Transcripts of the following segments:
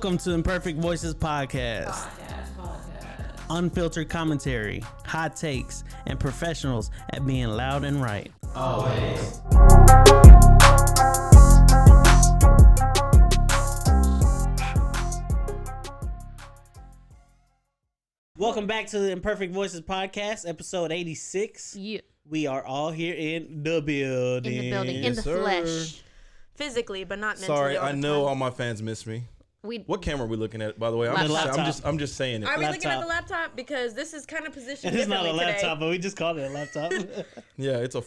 Welcome to Imperfect Voices Podcast. Unfiltered commentary, hot takes, and professionals at being loud and right. Always. Welcome back to the Imperfect Voices Podcast, episode 86. Yeah. We are all here in the building. In the building, in the flesh. Physically, but not mentally. Sorry, all I the know time. all my fans miss me. What camera are we looking at, by the way? Laptop. I'm just saying it. Are we looking at Laptop. the laptop? Because this is kind of positioned It is not a differently laptop, today. but we just called it a laptop. Yeah, it's a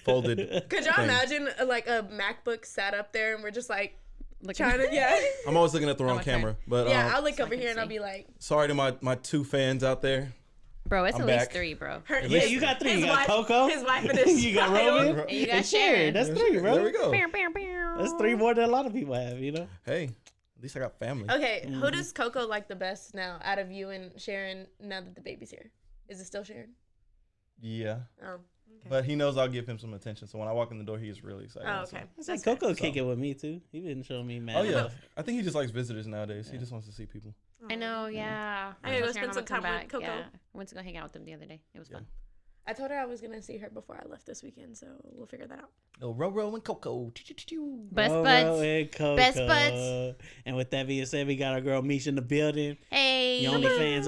folded. Could y'all thing. imagine like a MacBook sat up there and we're just like Look trying to, yeah. I'm always looking at the wrong okay. camera, but Yeah, I'll look So I over can here and I'll see. be like, sorry to my two fans out there. Bro, it's I'm at least back. 3, bro. Yeah, you got 3. You got Coco. His wife and his You got child. Roman. And you got And Sharon. Sharon. That's 3, bro. There we go. That's 3 more than a lot of people have, you know? Hey, at least I got family. Okay, who does Coco like the best now out of you and Sharon now that the baby's here? Is it still Sharon? Yeah, Oh, okay. but he knows I'll give him some attention. So when I walk in the door, he's really excited. Oh, So- okay. It's like That's good. Coco kick it with me, too. He been showing me mad Oh yeah, love. I think he just likes visitors nowadays. He just wants to see people. I know, yeah. I gotta go told spend Sharon some I'm gonna time come with Coco. Yeah. I went to go hang out with them the other day. It was fun. I told her I was gonna see her before I left this weekend, so we'll figure that out. Oh, Roro and Coco. Best Roro buds. and Coco. Best buds. And with that being said, we got our girl Misha in the building. Hey. The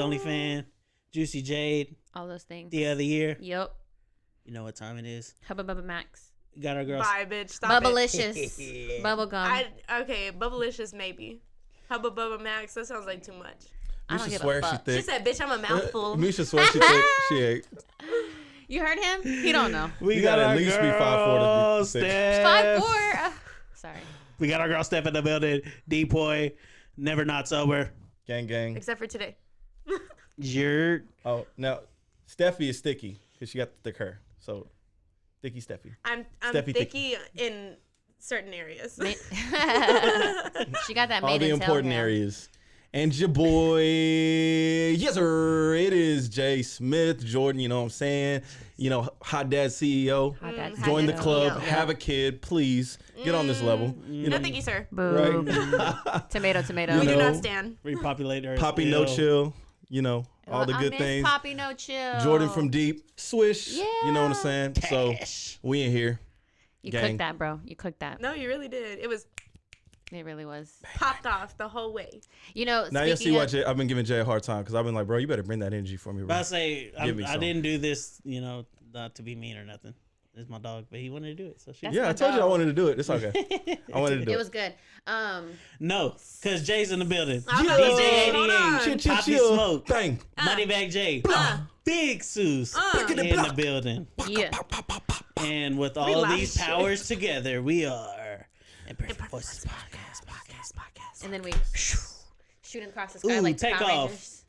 only fan. Juicy Jade. All those things. The other year. Yep. You know what time it is. Hubba Bubba Max. We got our girl. Bye, bitch. Stop it. Bubblicious. Bubble gum. Okay, Bubblicious maybe. Hubba Bubba Max, that sounds like too much. I don't Misha give a swears she fuck. thick. She said, bitch, I'm a mouthful. Misha swears she thick. She ain't. You heard him? He don't know. We You got gotta our at least be girl 5'4" to be thick. Steph. 5'4". Sorry. We got our girl Steph in the building. D-Boy. Never not sober. Gang, gang. Except for today. Jerk. Oh, now Steffi is sticky because she got the thick hair. So, thicky Steffi. I'm Steffi thicky in certain areas. She got that All made the in important hair. areas. And your boy, yes sir, it is Jay Smith, Jordan, you know what I'm saying? You know, Hot Dad CEO. Hot dad Join the CEO. club, Yeah. have a kid, please. Get on this level. You No, know, thank you, sir. Boo. right? Tomato, tomato. We do know, not stand. Repopulate her. Poppy No Chill, you know, all the I good miss things. Poppy No Chill. Jordan from Deep, Swish, you know what I'm saying? Cash. So, we in here. You gang. cooked that, bro. You cooked that. No, you really did. It was It really was. popped off the whole way. You know, Now you see speaking why of, I've been giving Jay a hard time because I've been like, bro, you better bring that energy for me, But bro. I say, Give me I some. didn't do this, you know, not to be mean or nothing. It's my dog, but he wanted to do it. So she. That's Yeah, my I told you I dog. wanted to do it. It's okay. I wanted to do it it. was good. No, because Jay's in the building. I'm DJ not- hold on. 88. Chill, Poppy chill. Smoke. Bang. Moneybag Jay. Big Seuss Pick it in the block. building. Yeah. And with We all loud these as shit. powers together, we are Imperfect Voices Podcast. And then we shooting across the sky Ooh, like take Power off. Rangers.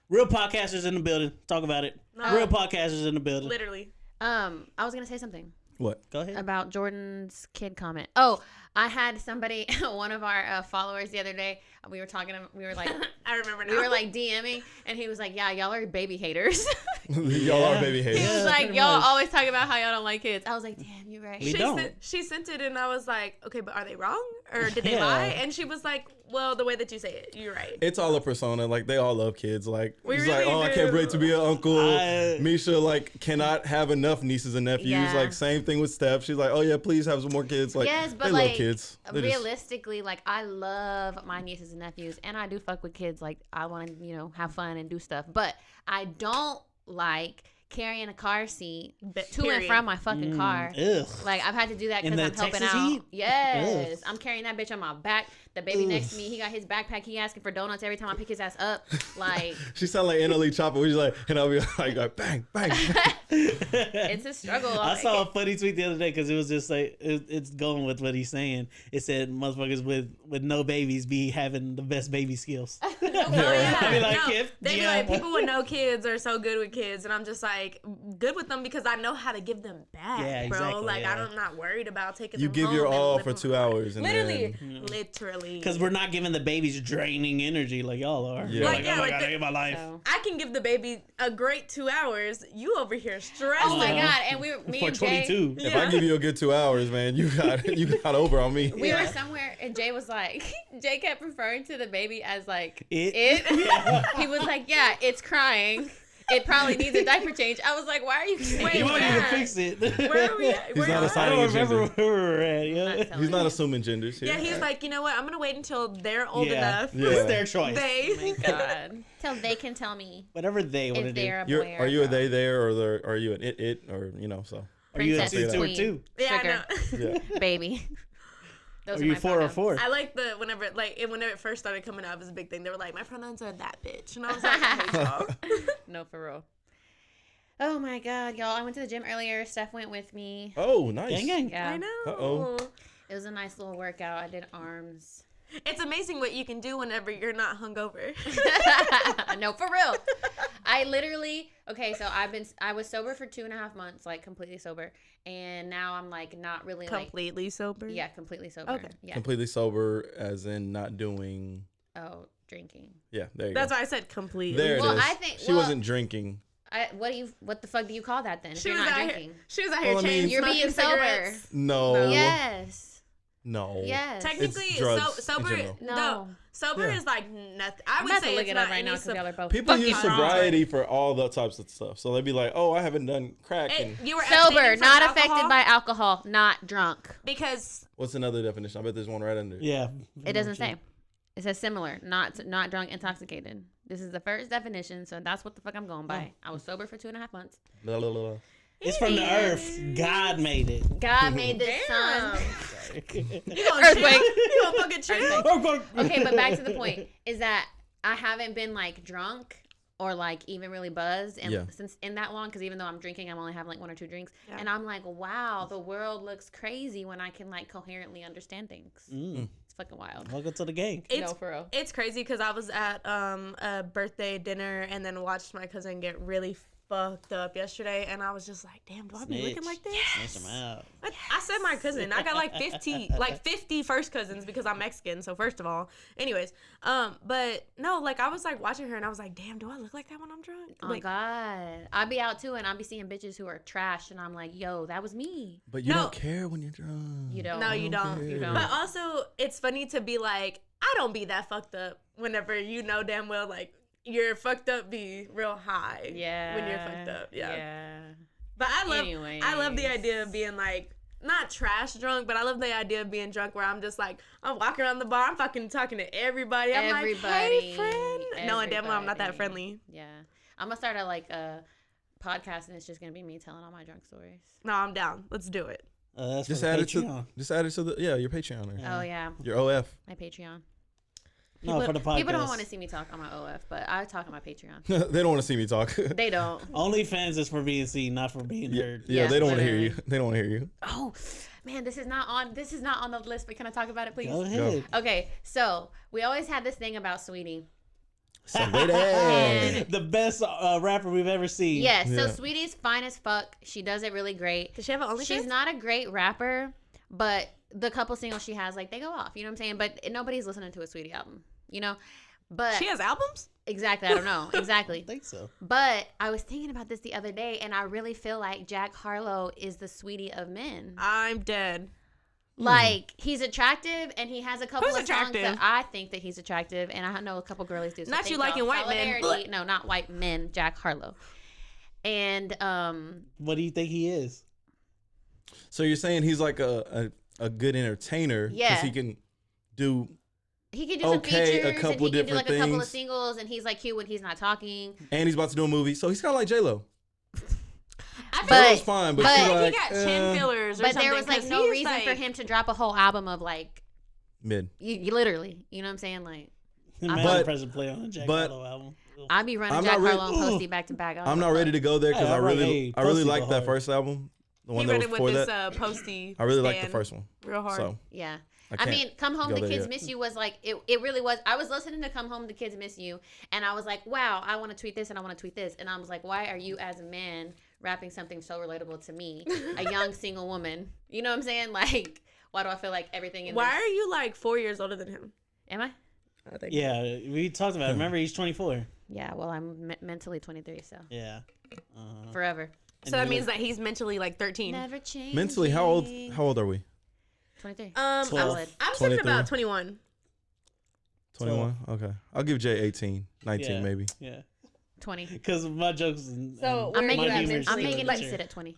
Real podcasters in the building. Talk about it. Real podcasters in the building. Literally. I was gonna say something What? Go ahead. about Jordan's kid comment. Oh, I had somebody, one of our followers the other day. We were talking. We were like, I remember now. we were like DMing, and he was like, "Yeah, y'all are baby haters." Y'all are baby He haters. was Yeah, like, pretty "Y'all much. always talk about how y'all don't like kids." I was like, "Damn, you're right." We don't. She sent it and I was like, okay, but are they wrong? Or did they Yeah. lie? And she was like, well, the way that you say it, you're right. It's all a persona. Like, they all love kids. Like, We he's really like, oh, I do. can't wait to be an uncle. I- Misha, like, cannot have enough nieces and nephews. Yeah. Like, same thing with Steph. She's like, oh, yeah, please have some more kids. Like, Yes, but they like love kids. They just- realistically, like I love my nieces and nephews, and I do fuck with kids. Like I want to, have fun and do stuff, but I don't like carrying a car seat to and period. from my fucking car. Ugh. Like I've had to do that In because the I'm helping Texas out. heat? Yes, I'm carrying that bitch on my back. The baby next to Ugh. me, he got his backpack. He asking for donuts every time I pick his ass up. Like She sound like NLE Chopper. We're just like, and I'll be like bang, bang, bang. it's a struggle. I saw a funny tweet the other day because it was just like it's going with what he's saying. It said motherfuckers with no babies be having the best baby skills. Oh, yeah. I mean, like, No, if they be yeah. like, people with no kids are so good with kids. And I'm just like, like good with them because I know how to give them back, Yeah, bro. exactly, Like yeah. I'm not worried about taking You them give home your and all living for 2 my life. hours, and Literally, then literally. Because we're not giving the babies draining energy like y'all are. Yeah. You're Like, like, yeah, oh my like God, the- I hate my life. So. I can give the baby a great 2 hours. You over here stressed. Oh my Uh-huh. God! And me For and Jay, 22. if I give you a good 2 hours, man, you got over on me. we were somewhere, and Jay was like, Jay kept referring to the baby as like It? He was like, yeah, it's crying. It probably needs a diaper change. I was like, why are you saying He won't even that? fix it. Where are we at? He's Where not y'all a at? sign- I don't Assigning a remember gender. where we were at. I'm Yeah. not telling He's not you. assuming genders here. Yeah, he's like, you know what? I'm gonna wait until they're old enough. Yeah. It's their choice. They. Oh my God. Till they can tell me Whatever they want to if do. they're a You're, boy or are you a girl. they there or are you an it or so? Are you a Princess, 2 or queen, 2? Yeah, I sugar, know. Yeah. baby. Those Are are you my 4 or pronouns. 4? I like whenever it first started coming out, it was a big thing. They were like, my pronouns are that bitch, and I was like, I hate y'all. No, for real. Oh my God, y'all! I went to the gym earlier. Steph went with me. Oh, nice. Gang, gang. Yeah, I know. Uh-oh. it was a nice little workout. I did arms. It's amazing what you can do whenever you're not hungover. No, for real. I literally so I was sober for 2.5 months, like completely sober, and now I'm like not really Completely sober. like completely sober. Okay. Yeah. Completely sober, as in not doing. Oh, drinking. Yeah, there you That's go. why I said completely. There it Well, is. I think- she well- wasn't drinking. What the fuck do you call that then? If She you're was not out drinking. here. She was out here Well, I mean- chain You're being smoking sober. cigarettes. No. Yes. No. Yes. Technically, It's drugs in sober. general. No. Sober Yeah. is like nothing. I I'm would about say to look it's it up not right now any because y'all are both People fucking use wrong. sobriety for all that types of stuff. So they'd be like, "Oh, I haven't done crack." It, And you were Sober, abstaining from not alcohol affected by alcohol, not drunk. because what's another definition? I bet there's one right under. Yeah. It doesn't say. It says similar, not drunk, intoxicated. This is the first definition, so that's what the fuck I'm going by. I was sober for 2.5 months. La, la, la, la. It's from the earth. God made it. God made this damn. sun. you gonna Earthquake. chill? You gonna fucking chill? Earthquake. Okay, but back to the point is that I haven't been like drunk or like even really buzzed and Yeah. since in that long, because even though I'm drinking, I'm only having like 1 or 2 drinks, Yeah. and I'm like, wow, the world looks crazy when I can like coherently understand things. It's fucking wild. Welcome to the gang. It's No, for real. It's crazy because I was at a birthday dinner and then watched my cousin get really fucked up yesterday, and I was just like, damn, do I be looking like this? Snitch 'em out. I said my cousin. I got like 50 first cousins because I'm Mexican. So first of all, anyways, but no, like I was like watching her and I was like, damn, do I look like that when I'm drunk? Oh Like, God, I'll be out too, and I'll be seeing bitches who are trash, and I'm like, yo, that was me. But you No. don't care when you're drunk. You don't. no, you don't. care. You don't. But also, it's funny to be like, I don't be that fucked up whenever you know damn well like you're fucked up be real high. Yeah. When you're fucked up. Yeah. Yeah. But I love the Anyways. idea of being like not trash drunk, but I love the idea of being drunk where I'm just like I'm walking around the bar, I'm fucking talking to everybody. I'm like, hey friend. No, and damn well I'm not that Everybody. friendly. Yeah. I'm gonna start a podcast, and it's just gonna be me telling all my drunk stories. No, I'm down. Let's do it. That's Just for the add it Patreon. to your Patreon. There. Yeah. Oh yeah, Your OF. my Patreon. No, for the podcast. People don't want to see me talk on my OF, but I talk on my Patreon. They don't want to see me talk. They don't. OnlyFans is for being seen, not for being heard. Yeah, Yeah, they don't want to hear you. literally. They don't want to hear you. Oh, man, this is not on the list. But can I talk about it, please? Go ahead. Okay, so we always had this thing about Sweetie. Somebody. The best rapper we've ever seen. Yes, so Yeah. Sweetie's fine as fuck. She does it really great. Does she have an OnlyFans? She's not a great rapper, but the couple singles she has, like, they go off. You know what I'm saying? But nobody's listening to a Sweetie album, you know? But She has albums? exactly, I don't know. I Exactly. think so. But I was thinking about this the other day, and I really feel like Jack Harlow is the Sweetie of men. I'm dead. Like, he's attractive, and he has a couple Who's of songs attractive? that I think that he's attractive, and I know a couple girlies do. So Not thank you y'all. liking white men. Solidarity. No, not white men. Jack Harlow. And What do you think he is? So you're saying he's like a good entertainer? Yeah. Because he can do. he can do some Okay, a features, couple and he can do like different a couple of things. singles, and he's like cute when he's not talking. And he's about to do a movie, so he's kind of like J Lo. I But- J-Lo's fine, but, but- she's think like he got chin fillers or But something. there was like 'cause no he's, reason like, for him to drop a whole album of like mid. you literally, you know what I'm saying? Like Imagine But- present play on a Jack but- Harlow album. I'd be running I'm Jack not ready- Harlow and Posty back to back. I'm not ready to go there because Hey, I really Posty like go that hard. first album, the one He that read was it with before this that. Posty. I really like the stand first one. real hard. So Yeah. I mean, Come Home, go the there Kids yet. Miss You was like, it really was. I was listening to Come Home, the Kids Miss You, and I was like, wow, I want to tweet this and I want to tweet this. And I was like, why are you as a man rapping something so relatable to me, a young single woman? You know what I'm saying? Like, why do I feel like everything in Why this? are you like 4 years older than him? Am I? I think. Yeah, we talked about it. Remember, he's 24. Yeah, well, I'm mentally 23, so Yeah. forever. So that means that he's mentally like 13. Never change. Mentally, how old are we? 23. I'm 12. thinking 23. about 21. 21. Okay, I'll give Jay 18, 19 Yeah. maybe. Yeah. 20. Because my jokes. So I'm where making you at you. mentally? I'm making Like, you sit at 20.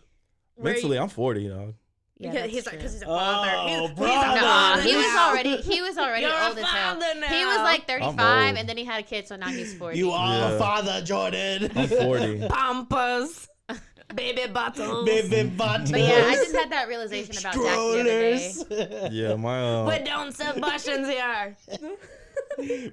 Where Mentally, you- I'm 40, dog. Yeah, because that's he's like, true. because he's a father. Oh, He's brother. a No, father he was now. already You're old a as hell. father He was now. like 35, old. and then he had a kid, so now he's 40. You are Yeah. father, Jordan. I'm 40. Pampas, baby bottles, Baby buttons. But yeah, I just had that realization about Jack the other day. Strollers. Yeah, my We don't sell Russians here.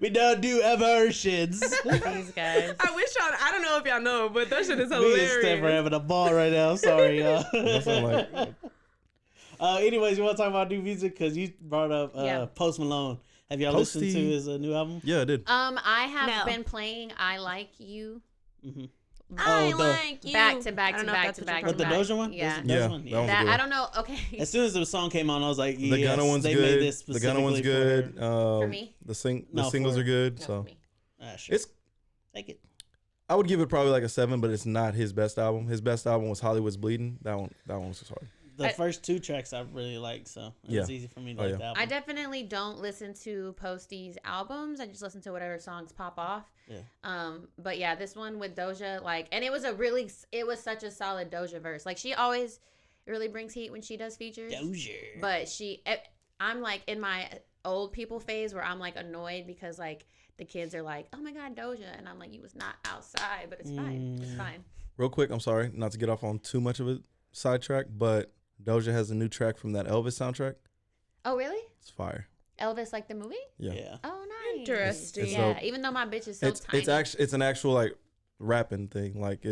We don't do aversions. These guys. I wish y'all. I don't know if y'all know, but that shit is Me and Steph are hilarious. having a ball right now. Sorry, y'all. That's what I'm like. Anyways, you want to talk about new music? Because you brought up Yeah. Post Malone. Have y'all listened to Posty. his new album? Yeah, I did. I have No. been playing I Like You Mm-hmm. I Oh, like you. back to back I don't to know if back that's to what you're back But to the back. Doja one? Yeah. Is it the Doja Yeah, one? that one's That, good. I don't know. Okay. As soon as the song came on, I was like, yes, The Gunna one's they good. made this The Gunna one's specifically good. For me? The No, singles for- are good. No, So for me. Sure. it's. Take it. I would give it probably like a 7, but it's not his best album. His best album was Hollywood's Bleeding. That one was just hard. The I- first 2 tracks I really like, so Yeah. it's easy for me to Oh, like yeah. the album. I definitely don't listen to Posty's albums. I just listen to whatever songs pop off. Yeah. But yeah, this one with Doja, like, and it was such a solid Doja verse. Like, she always really brings heat when she does features. Doja. But I'm like in my old people phase where I'm like annoyed because like the kids are like, oh my God, Doja. And I'm like, you was not outside, but it's fine. It's fine. Real quick, I'm sorry not to get off on too much of a sidetrack, but Doja has a new track from that Elvis soundtrack. Oh, really? It's fire. Elvis, like the movie? Yeah. Oh, nice. Interesting. It's Yeah, dope. even though my bitch is so tiny. It's an actual like rapping thing. Like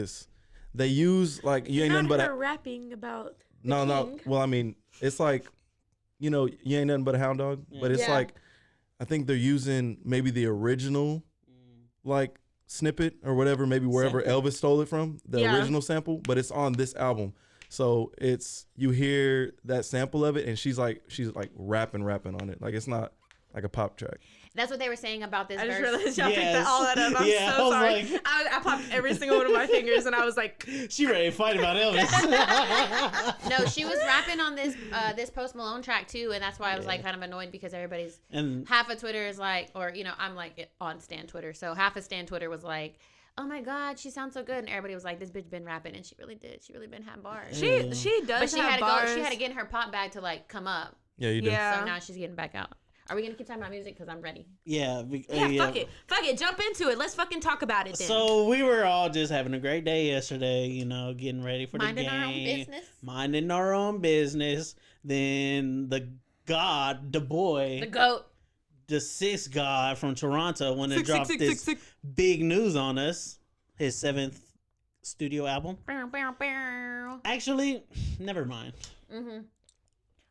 they use like you ain't Not nothing but her rapping about. the no. king. Well, I mean, it's like, you ain't nothing but a hound dog. But it's Yeah. like, I think they're using maybe the original, like snippet or whatever, maybe wherever Elvis stole it from, the Yeah. original sample. But it's on this album, so you hear that sample of it, and she's like rapping on it. Like it's not like a pop track. That's what they were saying about this I just verse. realized y'all picked Yes. all that up. I'm Yeah, I so was sorry. like- I popped every single one of my fingers, and I was like, She ready to fight about Elvis. No, she was rapping on this Post Malone track too, and that's why I was like kind of annoyed because everybody's And half of Twitter is like, or I'm like on Stan Twitter, so half of Stan Twitter was like, oh my God, she sounds so good, and everybody was like, this bitch been rapping, and she really did. She really been had bars. she does But she have had to bars. go. She had to get in her pop bag to like come up. Yeah, you do. Yeah. So now she's getting back out. Are we gonna keep talking about music? Because I'm ready. yeah, Fuck it. Jump into it. Let's fucking talk about it then. So we were all just having a great day yesterday, getting ready for Minding the game. our own business. Minding our own business. Then the boy, The GOAT. the cis god from Toronto, when it dropped six, this six. big news on us, his 7th studio album. Bow, bow, bow. Actually, never mind.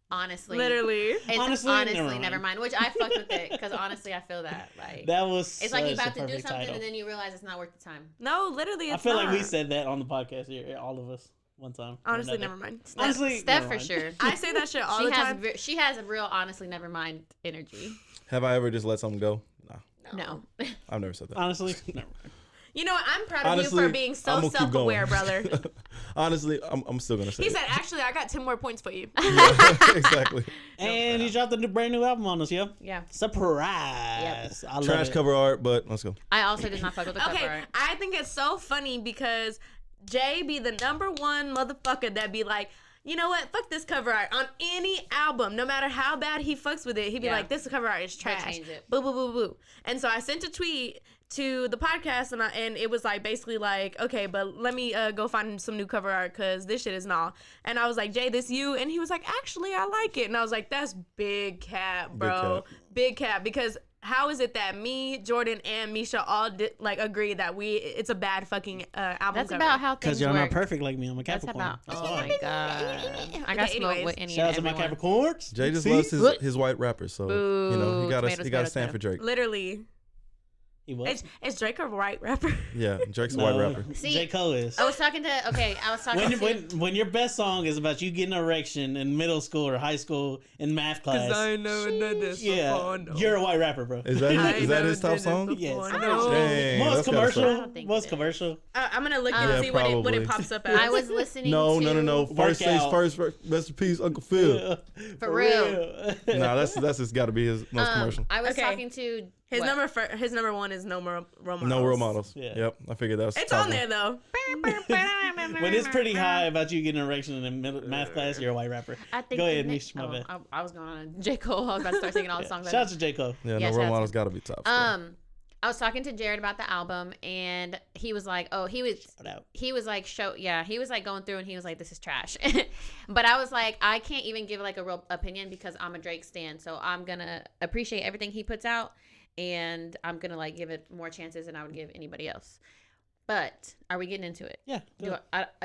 Honestly. Literally. It's Honestly, honestly, Nevermind. never mind. Which I fucked with it because honestly, I feel that like That was it's like you such about a to do perfect something title. and then you realize it's not worth the time. No, literally, I it's feel like we not. said that on the podcast here, all of us, one time. or Honestly, another. never mind. Honestly, Steph never for mind. sure. I say that shit all she the has time. she has a real honestly never mind energy. Have I ever just let something go? Nah, No. I've never said that. Honestly, never mind. You know what? I'm proud of Honestly, you for being I'm so gonna keep self-aware, going. brother. Honestly, I'm still gonna say He it. said, actually, I got 10 more points for you. Exactly. And he dropped a brand new album on us, yo. Yeah. Surprise! I love Trash it. cover art, but let's go. I also did not fuck with the cover Okay, art. I think it's so funny because Jay be the number one motherfucker that be like, you know what? Fuck this cover art on any album, no matter how bad he fucks with it. He'd be Yeah. like, this cover art is Try to trash. change it. Boo, boo, boo, boo. And so I sent a tweet to the podcast and it was like basically like, okay, but let me go find some new cover art because this shit is nah. And I was like, Jay, this you? And he was like, actually, I like it. And I was like, that's big cap, bro. Big cap. Because how is it that me, Jordan, and Misha all agree that it's a bad fucking album That's cover? about how things Because you're work. not perfect like me. I'm a That's Capricorn. about. That's Oh why. my god! I got smoke with any Shout out and to my everyone. Capricorns. Jay just See? loves his white rappers, so you know he Boo. got Tomatoes, to tomatoes, stand for Drake. Literally. He was. Is Drake a white rapper? Yeah, Drake's a white rapper. See, J. Cole is. I was talking to. I was talking to. When your best song is about you getting an erection in middle school or high school in math class, never done this you're a white rapper, bro. Is that his top song? Yes. Dang, Most that's gotta suck. commercial. Most so. commercial. I'm gonna look Yeah, and see what probably. it pops up as. I was listening. No. to, First things Workout. first. Rest in peace, Uncle Phil. For real. Nah, that's just got to be his most commercial. I was Okay. talking to His what? number one is No More Role Models. No role models. Yeah. Yep, I figured that's. It's top on one. there though. When it's pretty high about you getting an erection in math class, you're a white rapper. I think Go the ahead, ne- Nish. My bad. I was going on J. Cole. I was about to start singing all the songs. Shout out to J. Cole. Yeah, Yeah, no shout role out models got to be top. still. I was talking to Jared about the album, and he was like, he was like, he was like going through, and he was like, this is trash. But I was like, I can't even give like a real opinion because I'm a Drake stan, so I'm gonna appreciate everything he puts out, and I'm gonna like give it more chances than I would give anybody else. But are we getting into it? Yeah.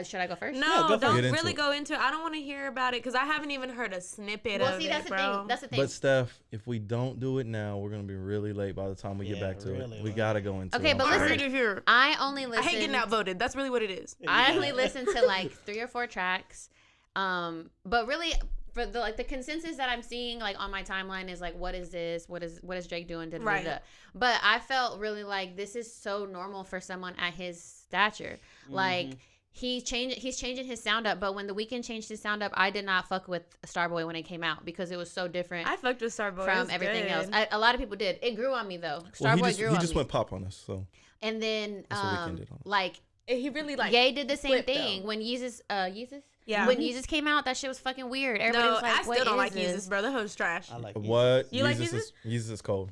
Should I go first? No, Yeah, go for it. don't Get into really it. go into it. I don't want to hear about it because I haven't even heard a snippet Well, of see, it, that's the bro. thing. That's the thing. But Steph, if we don't do it now, we're gonna be really late by the time we get Yeah, back to really it. We late. gotta go into Okay, it. but I'm I listen, sorry. heard it here. I only I listen. hate getting outvoted. That's really what it is. I only listened to like 3 or 4 tracks. But really for the consensus that I'm seeing like on my timeline is like, what is this? What is Drake doing? Da, da, da, Right. da. But I felt really like this is so normal for someone at his stature. Like he's changing his sound up, but when The Weeknd changed his sound up, I did not fuck with Starboy when it came out because it was so different I fucked with Starboy. from everything else. A lot of people did. It grew on me though. Well, Starboy he grew on just me. went pop on us, so And then That's what Weeknd did on it. like He really like. Ye did the same flipped, thing though. when Yeezus Yeah. when Yeezus came out, that shit was fucking weird. Everybody No, was like, I what still don't is like this? Yeezus, bro. The hoe's trash. I like what? You like Jesus is cold.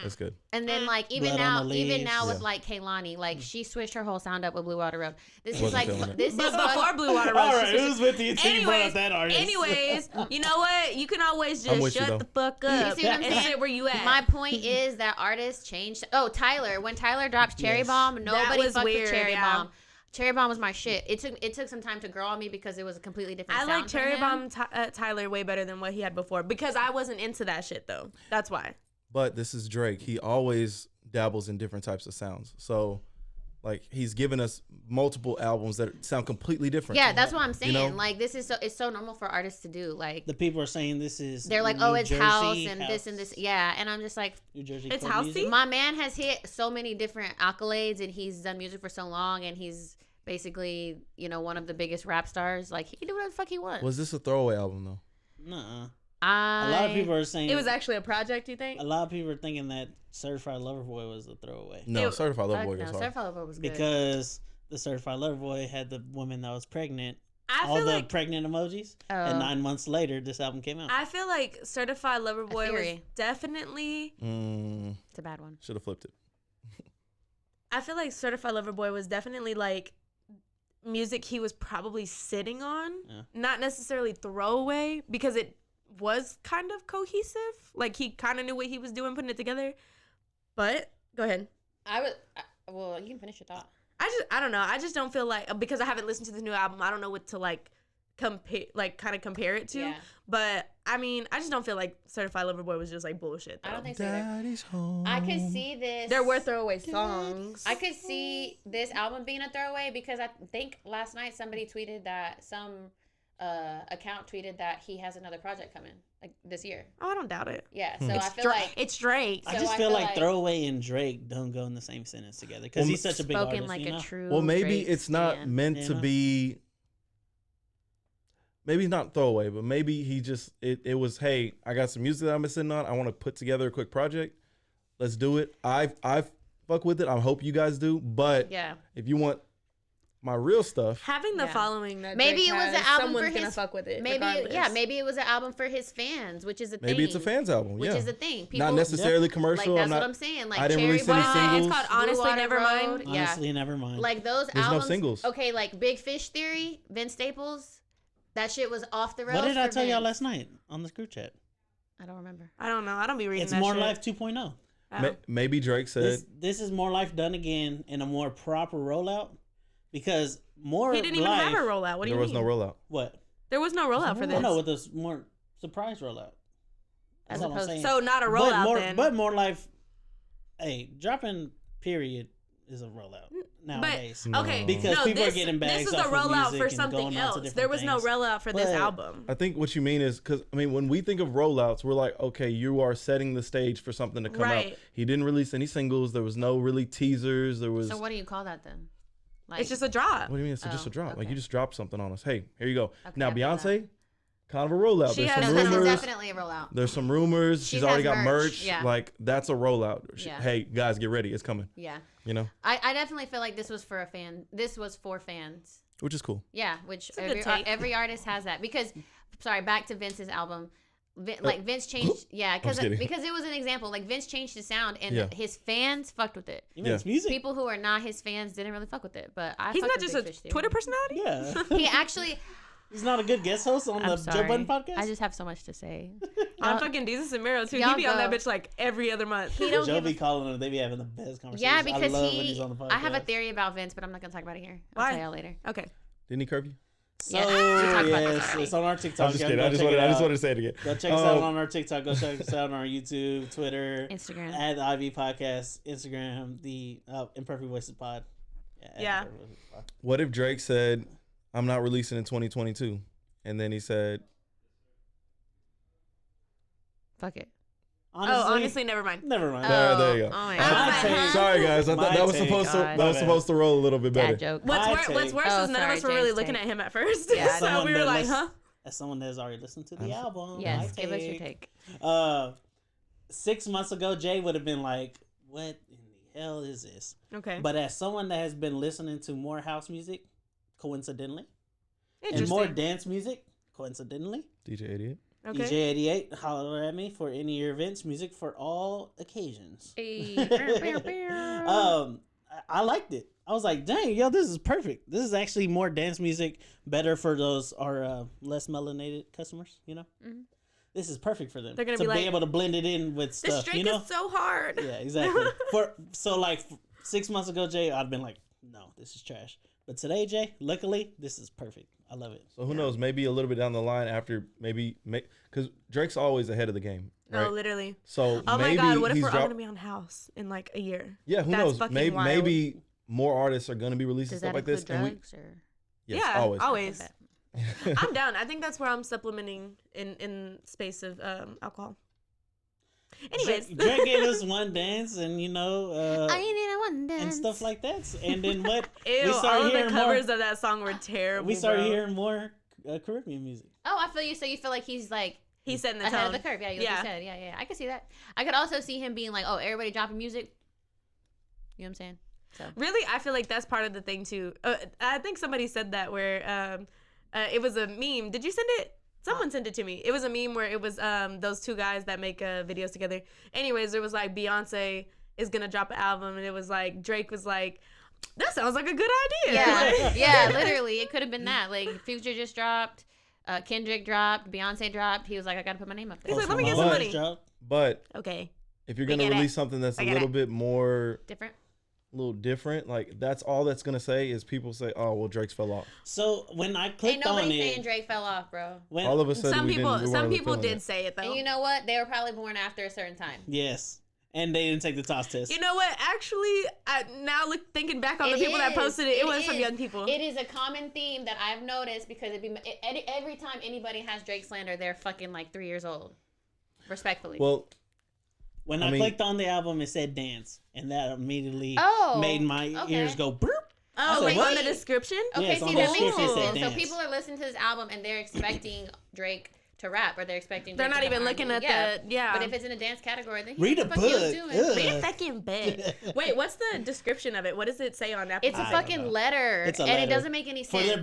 It's good. And then like even Blood on now, the even leaves. now with Yeah. like Kaylani, like she switched her whole sound up with Blue Water Road. This is Wasn't like feeling it. this is But before fuck- Blue Water Road, All she right, switched- who's with you? You brought up that artist. Anyways, you know what? You can always I'm just with you, shut though. the fuck up see what I'm and saying? sit where you at. My point is that artists changed. Oh, Tyler, when Tyler dropped Cherry Yes. Bomb, nobody was fucked weird, with Cherry yeah. Bomb. Cherry Bomb was my shit. It took some time to grow on me because it was a completely different I sound like from Cherry him. Bomb Tyler way better than what he had before because I wasn't into that shit though. That's why. But this is Drake. He always dabbles in different types of sounds. So, like, he's given us multiple albums that sound completely different. Yeah, that's what I'm saying. know? Like this is it's so normal for artists to do. Like The people are saying this is. they're like, New oh, it's Jersey house and this and this. Yeah, and I'm just like, New Jersey. It's club housey? music. my man has hit so many different accolades and he's done music for so long and he's basically, one of the biggest rap stars. Like he can do whatever the fuck he wants. Was this a throwaway album though? Nuh-uh. A lot of people are saying It was actually a project. You think? A lot of people are thinking that Certified Lover Boy was a throwaway No, It- Certified Lover Fuck Boy no, goes hard. Certified Lover was good. because the Certified Lover Boy had the woman that was pregnant. I All feel the like pregnant emojis, Oh. and 9 months later, this album came out. I feel like Certified Lover Boy was theory. definitely. It's a bad one. Should have flipped it. I feel like Certified Lover Boy was definitely like music he was probably sitting on, Yeah. not necessarily throwaway because it was kind of cohesive. Like he kind of knew what he was doing, putting it together. But go ahead. Well, you can finish your thought. I don't know. I just don't feel like because I haven't listened to this new album. I don't know what to like compare it to. Yeah. But I mean, I just don't feel like Certified Lover Boy was just like bullshit. Though. I don't think so either. Daddy's home. I could see this. There were throwaway songs. I could see this album being a throwaway because I think last night somebody tweeted that some account tweeted that he has another project coming like this year. Oh, I don't doubt it. Yeah, so It's I feel like it's Drake. I so just I feel feel like like- throwaway and Drake don't go in the same sentence together because he's such a big spoken artist. like you know? a true. Well, maybe Drake it's not stan. meant You to know? be. Maybe not throwaway, but maybe he just it was. Hey, I got some music that I'm sitting on. I want to put together a quick project. Let's do it. I fuck with it. I hope you guys do. But Yeah. if you want my real stuff, Having the Yeah. following that Maybe Drake it was has, an album someone's for gonna his. fuck with it. Maybe regardless. maybe it was an album for his fans, which is a thing. maybe it's a fans album. Which Yeah, is the thing. not People- necessarily Like commercial. that's I'm not. what I'm saying. Like I didn't Cherry release any Bomb, singles. It's called Blue Honestly Water Nevermind. Road, Yeah. Honestly, never mind. Like those There's no albums. singles. Okay, like Big Fish Theory, Vince Staples. That shit was off the rails. What did I for tell y'all Vince. last night on this group chat? I don't remember. I don't know. I don't be reading It's that More shit. Life 2.0. Maybe Drake said This is More Life done again in a more proper rollout because More He didn't even Life, have a rollout. What do you mean? there was no rollout. What? There was no rollout for Oh, this. no, with this more surprise rollout. As That's all I'm opposed saying. So not a but rollout more, then. But More Life, hey, dropping period is a rollout nowadays. No. Okay, Because no, people are this, getting bags this is off the of rollout music for and something going on to else. different There was no things. rollout for this But- album. I think what you mean is because I mean when we think of rollouts, we're like, okay, you are setting the stage for something to come out. Right. He didn't release any singles. There was no really teasers. There was. So what do you call that then? Like, It's just a drop. What do you mean? It's just a drop. Like okay. you just dropped something on us. Hey, here you go. Okay, Now I feel Beyonce, kind of a rollout. She There's has- some no, this is rumors. definitely a rollout. There's some rumors. She She's already has got merch, merch. yeah. Like that's a rollout. Yeah. Hey guys, get ready. It's coming. Yeah. You know, I definitely feel like this was for a fan. This was for fans. which is cool. Yeah, which a good take. every artist has that. Because, sorry, back to Vince's album. Vince changed, because kidding. it was an example. Like Vince changed his sound, and Yeah. his fans fucked with it. He makes music. People who are not his fans didn't really fuck with it, but I. He's fucked not with just Big a Fish theory. Twitter personality. Yeah. He actually. He's not a good guest host on I'm the sorry. Joe Budden podcast. I just have so much to say. I'm fucking Jesus and Miro too. He y'all be on that go. bitch like every other month. He don't Joe give be a calling him. They be having the best conversations. Yeah, because I love when he's on the podcast. I have a theory about Vince, but I'm not gonna talk about it here. I'll Why? tell y'all later. Okay. Didn't he curve you? So Yeah, we talked about this yes, already. it's on our TikTok. I'm just Go kidding. I just check it out. wanted to say it again. Go check us out on our TikTok. Go check us out on our YouTube, Twitter, Instagram. at the IV Podcast, Instagram, the Imperfect Voices Pod. at Yeah. Imperfect Voices Pod. What if Drake said, "I'm not releasing in 2022," and then he said, Fuck it. Honestly, never mind. never mind. There you go. Oh my My god. take. "Sorry guys, I thought My that was take. supposed to God. that was supposed to roll a little bit better." Dad joke. What's My worse take. is Oh, none of sorry, us were really James' looking take. at him at first. Yeah. So we were like, huh? As someone that's already listened to the album. Yes, my give us your take. 6 months ago, Jay would have been like, "What in the hell is this?" Okay. But as someone that has been listening to more house music, coincidentally, and Interesting. more dance music, coincidentally, DJ 88. Okay. DJ 88, holler at me for any of your events, music for all occasions. I liked it. I was like, dang, yo, this is perfect. This is actually more dance music, better for those less melanated customers, you know? Mhm. This is perfect for them. They're gonna to be like, able to blend it in with This stuff, Drake you know? is so hard. Yeah, exactly. So 6 months ago, Jay, I'd been like, no, this is trash. But today, Jay, luckily, this is perfect. I love it. So who knows? Maybe a little bit down the line after because Drake's always ahead of the game, No, right? literally. So Oh my maybe god, what if he's we're all dropped. gonna be on house in like a year? Yeah, who That's knows? fucking Maybe wild. maybe more artists are gonna be releasing Does stuff that like this. include And we, drugs or? yes, Yeah, always. always. Okay. I'm down. I think that's where I'm supplementing in space of alcohol. Anyways, Drake gave us one dance and, you know, I need a one dance and stuff like that. And then what? ew, we all started of the hearing covers more. of that song were terrible. We started bro. hearing more Caribbean music. Oh, I feel you. So you feel like he's like He's setting the ahead tone. of the curve. Yeah, like Yeah. you said. Yeah. I could see that. I could also see him being like, oh, everybody dropping music. You know what I'm saying? So Really, I feel like that's part of the thing too. I think somebody said that where it was a meme. Did you send it? Someone sent it to me. It was a meme where it was those two guys that make videos together. Anyways, it was like Beyonce is gonna drop an album, and it was like Drake was like, "That sounds like a good idea." yeah, yeah, literally, it could have been that. Like Future just dropped, Kendrick dropped, Beyonce dropped. He was like, I gotta put my name up there. He's like, "Let me get some money." But Okay. if you're We gonna get it. release something that's I a get little it. bit more, Different. a little different, like that's all that's gonna say is people say, "Oh, well, Drake's fell off." So when I Ain't clicked on nobody saying it, Drake fell off, bro. when, All of a sudden, Some we people, didn't, we some weren't really people feeling did it. say it though. And you know what? They were probably born after a certain time. yes, and they didn't take the toss test. You know what? Actually, thinking back on the people that posted it, it was some is. young people. It is a common theme that I've noticed because every time anybody has Drake slander, they're fucking like 3 years old. Respectfully. Well, When I I mean- clicked on the album, it said dance, and that immediately Oh, made my okay. ears go burp. Oh, said, wait, what? on the description? Okay, Yes, on see, the that makes description sense. it said So dance. people are listening to this album and they're expecting Drake to rap, or they're expecting. They're Drake not to even have looking R&B. at the yeah. But if it's in a dance category, then Read a what the fuck he was book. doing? Ugh. Read a fucking book. Wait, what's the description of it? What does it say on Apple? It's a I Music? don't fucking know. letter, It's a and it letter. doesn't make any For sense. the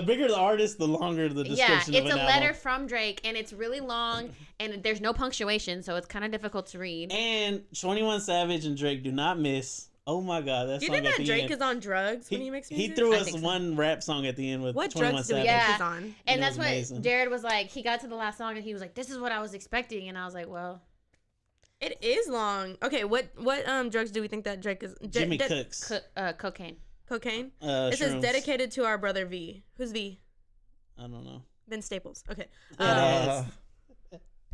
bigger the artist, the longer the Yeah, description it's of a an letter album. from Drake, and it's really long, and there's no punctuation, so it's kind of difficult to read. And 21 Savage and Drake do not miss Oh my God, that Do you song think at that the Drake end. is on drugs when he makes music? He threw I us think so. one rap song at the end with What 21 drugs do we Savage. think Yeah. he's on? And it that's was what amazing. Jared was like. He got to the last song and he was like, "This is what I was expecting," and I was like, "Well, It is long. Okay, what drugs do we think that Drake is? Jimmy Cooks. cocaine." Cocaine. It says Shrooms. dedicated to our brother V. Who's V? I don't know. Vince Staples. Okay. Yes.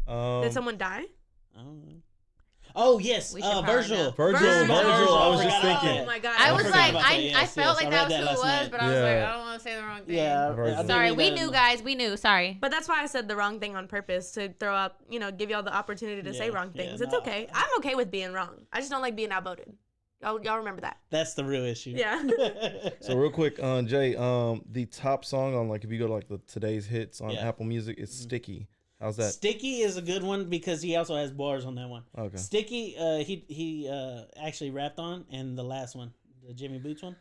Did someone die? I don't know. Oh yes, We should probably Virgil. know. Virgil. I was just forgot about thinking. Oh my God. I I was forgot like, about that. Yes, I felt yes, like I that read was that who it last was, night. but I was like, Yeah. I don't want to say the wrong thing. Yeah, Virgil. I did Sorry, read we that. knew, guys. We knew. Sorry. But that's why I said the wrong thing on purpose to throw out, give y'all the opportunity to say wrong things. It's no. okay. I'm okay with being wrong. I just don't like being outvoted. Y'all remember that? That's the real issue. Yeah. So real quick, Jay, the top song on like if you go to like the today's hits on Yeah. Apple Music, it's "Sticky." How's that? Sticky is a good one because he also has bars on that one. Okay. Sticky, he actually rapped on, and the last one, the Jimmy Boots one.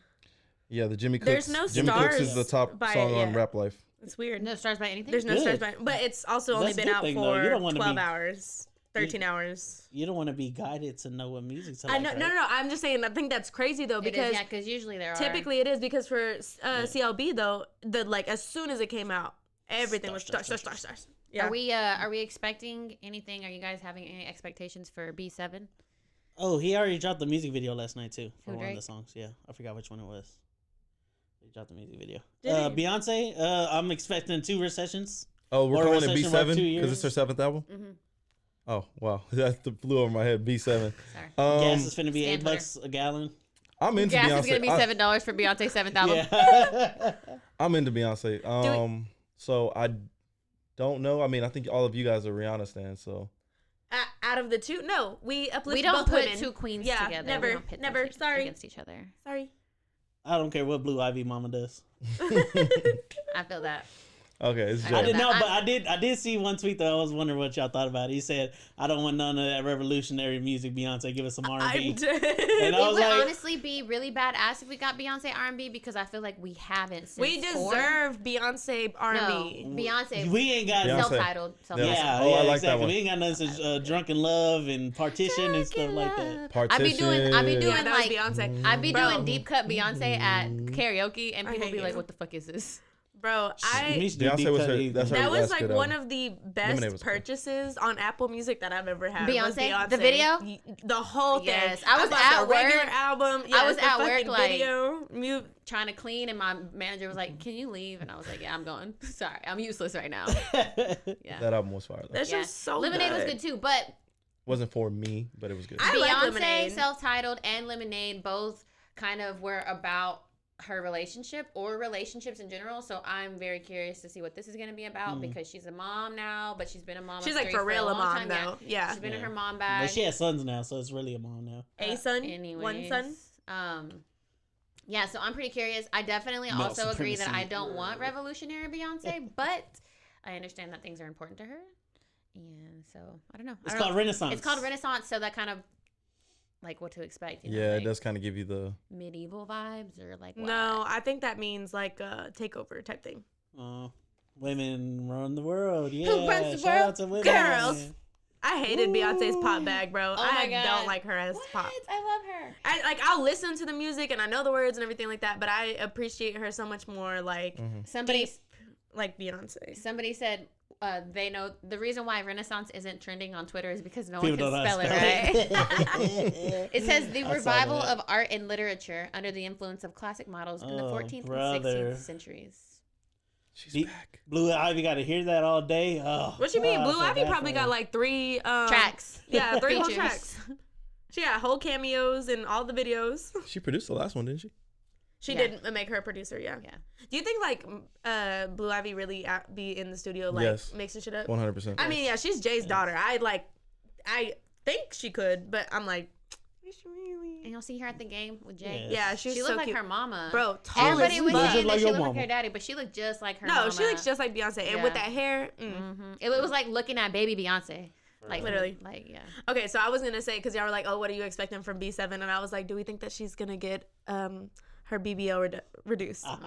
Yeah, the Jimmy Cooks. There's no Jimmy Cooks is stars the top by song it on yet. Rap Life. It's weird. No stars by anything. There's no Good. stars by, but it's also only That's a been good out thing, though. You for don't wanna 12 be- hours, 13 hours. You don't want to be guided to know what music to I like, know, right? no. I'm just saying. I think that's crazy though because because usually there are. typically it is because for CLB though, as soon as it came out, everything was Stars. stars. Yeah. Are we expecting anything? Are you guys having any expectations for B7? Oh, he already dropped the music video last night too for Who, one of Drake? the songs. Yeah, I forgot which one it was. He dropped the music video. Did he? Beyonce, I'm expecting 2 recessions. Oh, we're Or calling it Recession Rap B7 2 because it's her years. 7th album. Mm-hmm. Oh wow, that flew over my head. B7. Sorry. Gas is finna be Stand $8 a gallon. I'm into Gas Beyonce. is gonna be $7 for Beyonce's 7th album. Yeah. I'm into Beyonce. So I don't know. I mean, I think all of you guys are Rihanna stans. So Out of the two, no, we uplift We don't both put women. 2 queens Yeah, together. never, We don't pit never. those Sorry. against each other. Sorry. I don't care what Blue Ivy Mama does. I feel that. okay, it's I Jay. I didn't know, I'm- but I did see one tweet that I was wondering what y'all thought about it. He said, "I don't want none of that revolutionary music, Beyonce. Give us some R&B." I'm dead. And I It was would like, honestly be really badass if we got Beyonce R&B because I feel like we haven't. Since We deserve Beyonce R&B. No, Beyonce. "We ain't got Beyonce. Self-titled. Yeah. Yeah, Oh, I like that exactly. one. We ain't got nothing since Drunken Love and Partition and stuff like that. I be doing Yeah, like that was Beyonce. I be Bro. doing deep cut Beyonce at karaoke, and I people hate be like, you. "What the fuck is this?" Bro, We should do Beyonce deep was cut her- either. that's her- that was That's like good one album. of the Lemonade best was cool. purchases on Apple Music that I've ever had. was Beyonce? The video? The whole thing. Yes. I was bought at the regular work. album. I was the at work, fucking like- video. Trying to clean, and my manager was like, "Can you leave?" And I was like, "Yeah, I'm going. Sorry, I'm useless right now." Yeah. That album was fire. Though. That's Yeah. just so Lemonade was good. good too, but Wasn't for me, but it was good. I like Beyonce, Lemonade. self-titled, and Lemonade both kind of were about her relationship or relationships in general. So I'm very curious to see what this is going to be about because she's a mom now, but she's been a mom. She's of like 3 for real a a long mom time. though. Yeah. She's been in Yeah. her mom bag. But she has sons now, so it's really a mom now. A son, Anyways, one son. Yeah, so I'm pretty curious. I definitely Male also agree that I supremacy. don't want revolutionary Beyonce, but I understand that things are important to her. And so I don't know. It's I don't called know. Renaissance. It's called Renaissance, so that kind of like what to expect. You know, Yeah, like it does kind of give you the. medieval vibes or like what? No, I think that means like a takeover type thing. Women run the world. Yeah. Who runs the Shout world? out to women. Girls. I hated Beyonce's pop bag, bro. Oh my I God. don't like her as What? pop. I love her. I'll listen to the music and I know the words and everything like that, but I appreciate her so much more like Somebody like Beyonce. Somebody said they know the reason why Renaissance isn't trending on Twitter is because no People one don't can know spell how it to right. It says the I saw revival that. of art and literature under the influence of classic models in the Oh, 14th brother. and 16th centuries. She's Be- back. Blue Ivy got to hear that all day. Oh, What you mean? I Blue feel Ivy bad probably for got her. like 3 Tracks. Yeah, 3 whole Features. tracks. She got whole cameos in all the videos. She produced the last one, didn't she? She Yeah. did make her a producer, yeah. Yeah. Do you think like Blue Ivy really be in the studio like Yes. mixing shit up? 100%. I mean, yeah, she's Jay's daughter. I think she could, but I'm like, is she really? And you'll see her at the game with Jay. Yes. Yeah, she was She so looked like cute. her mama. Bro, tall Everybody as was fuck. saying that like she your looked like mama. her daddy, but she looked just like her No, mama. she looks just like Beyonce, and with Yeah. that hair. It was like looking at baby Beyonce. Like Literally. Like, yeah. Okay, so I was gonna say because y'all were like, "Oh, what are you expecting from B7?" And I was like, "Do we think that she's gonna get her BBL reduced?" Oh my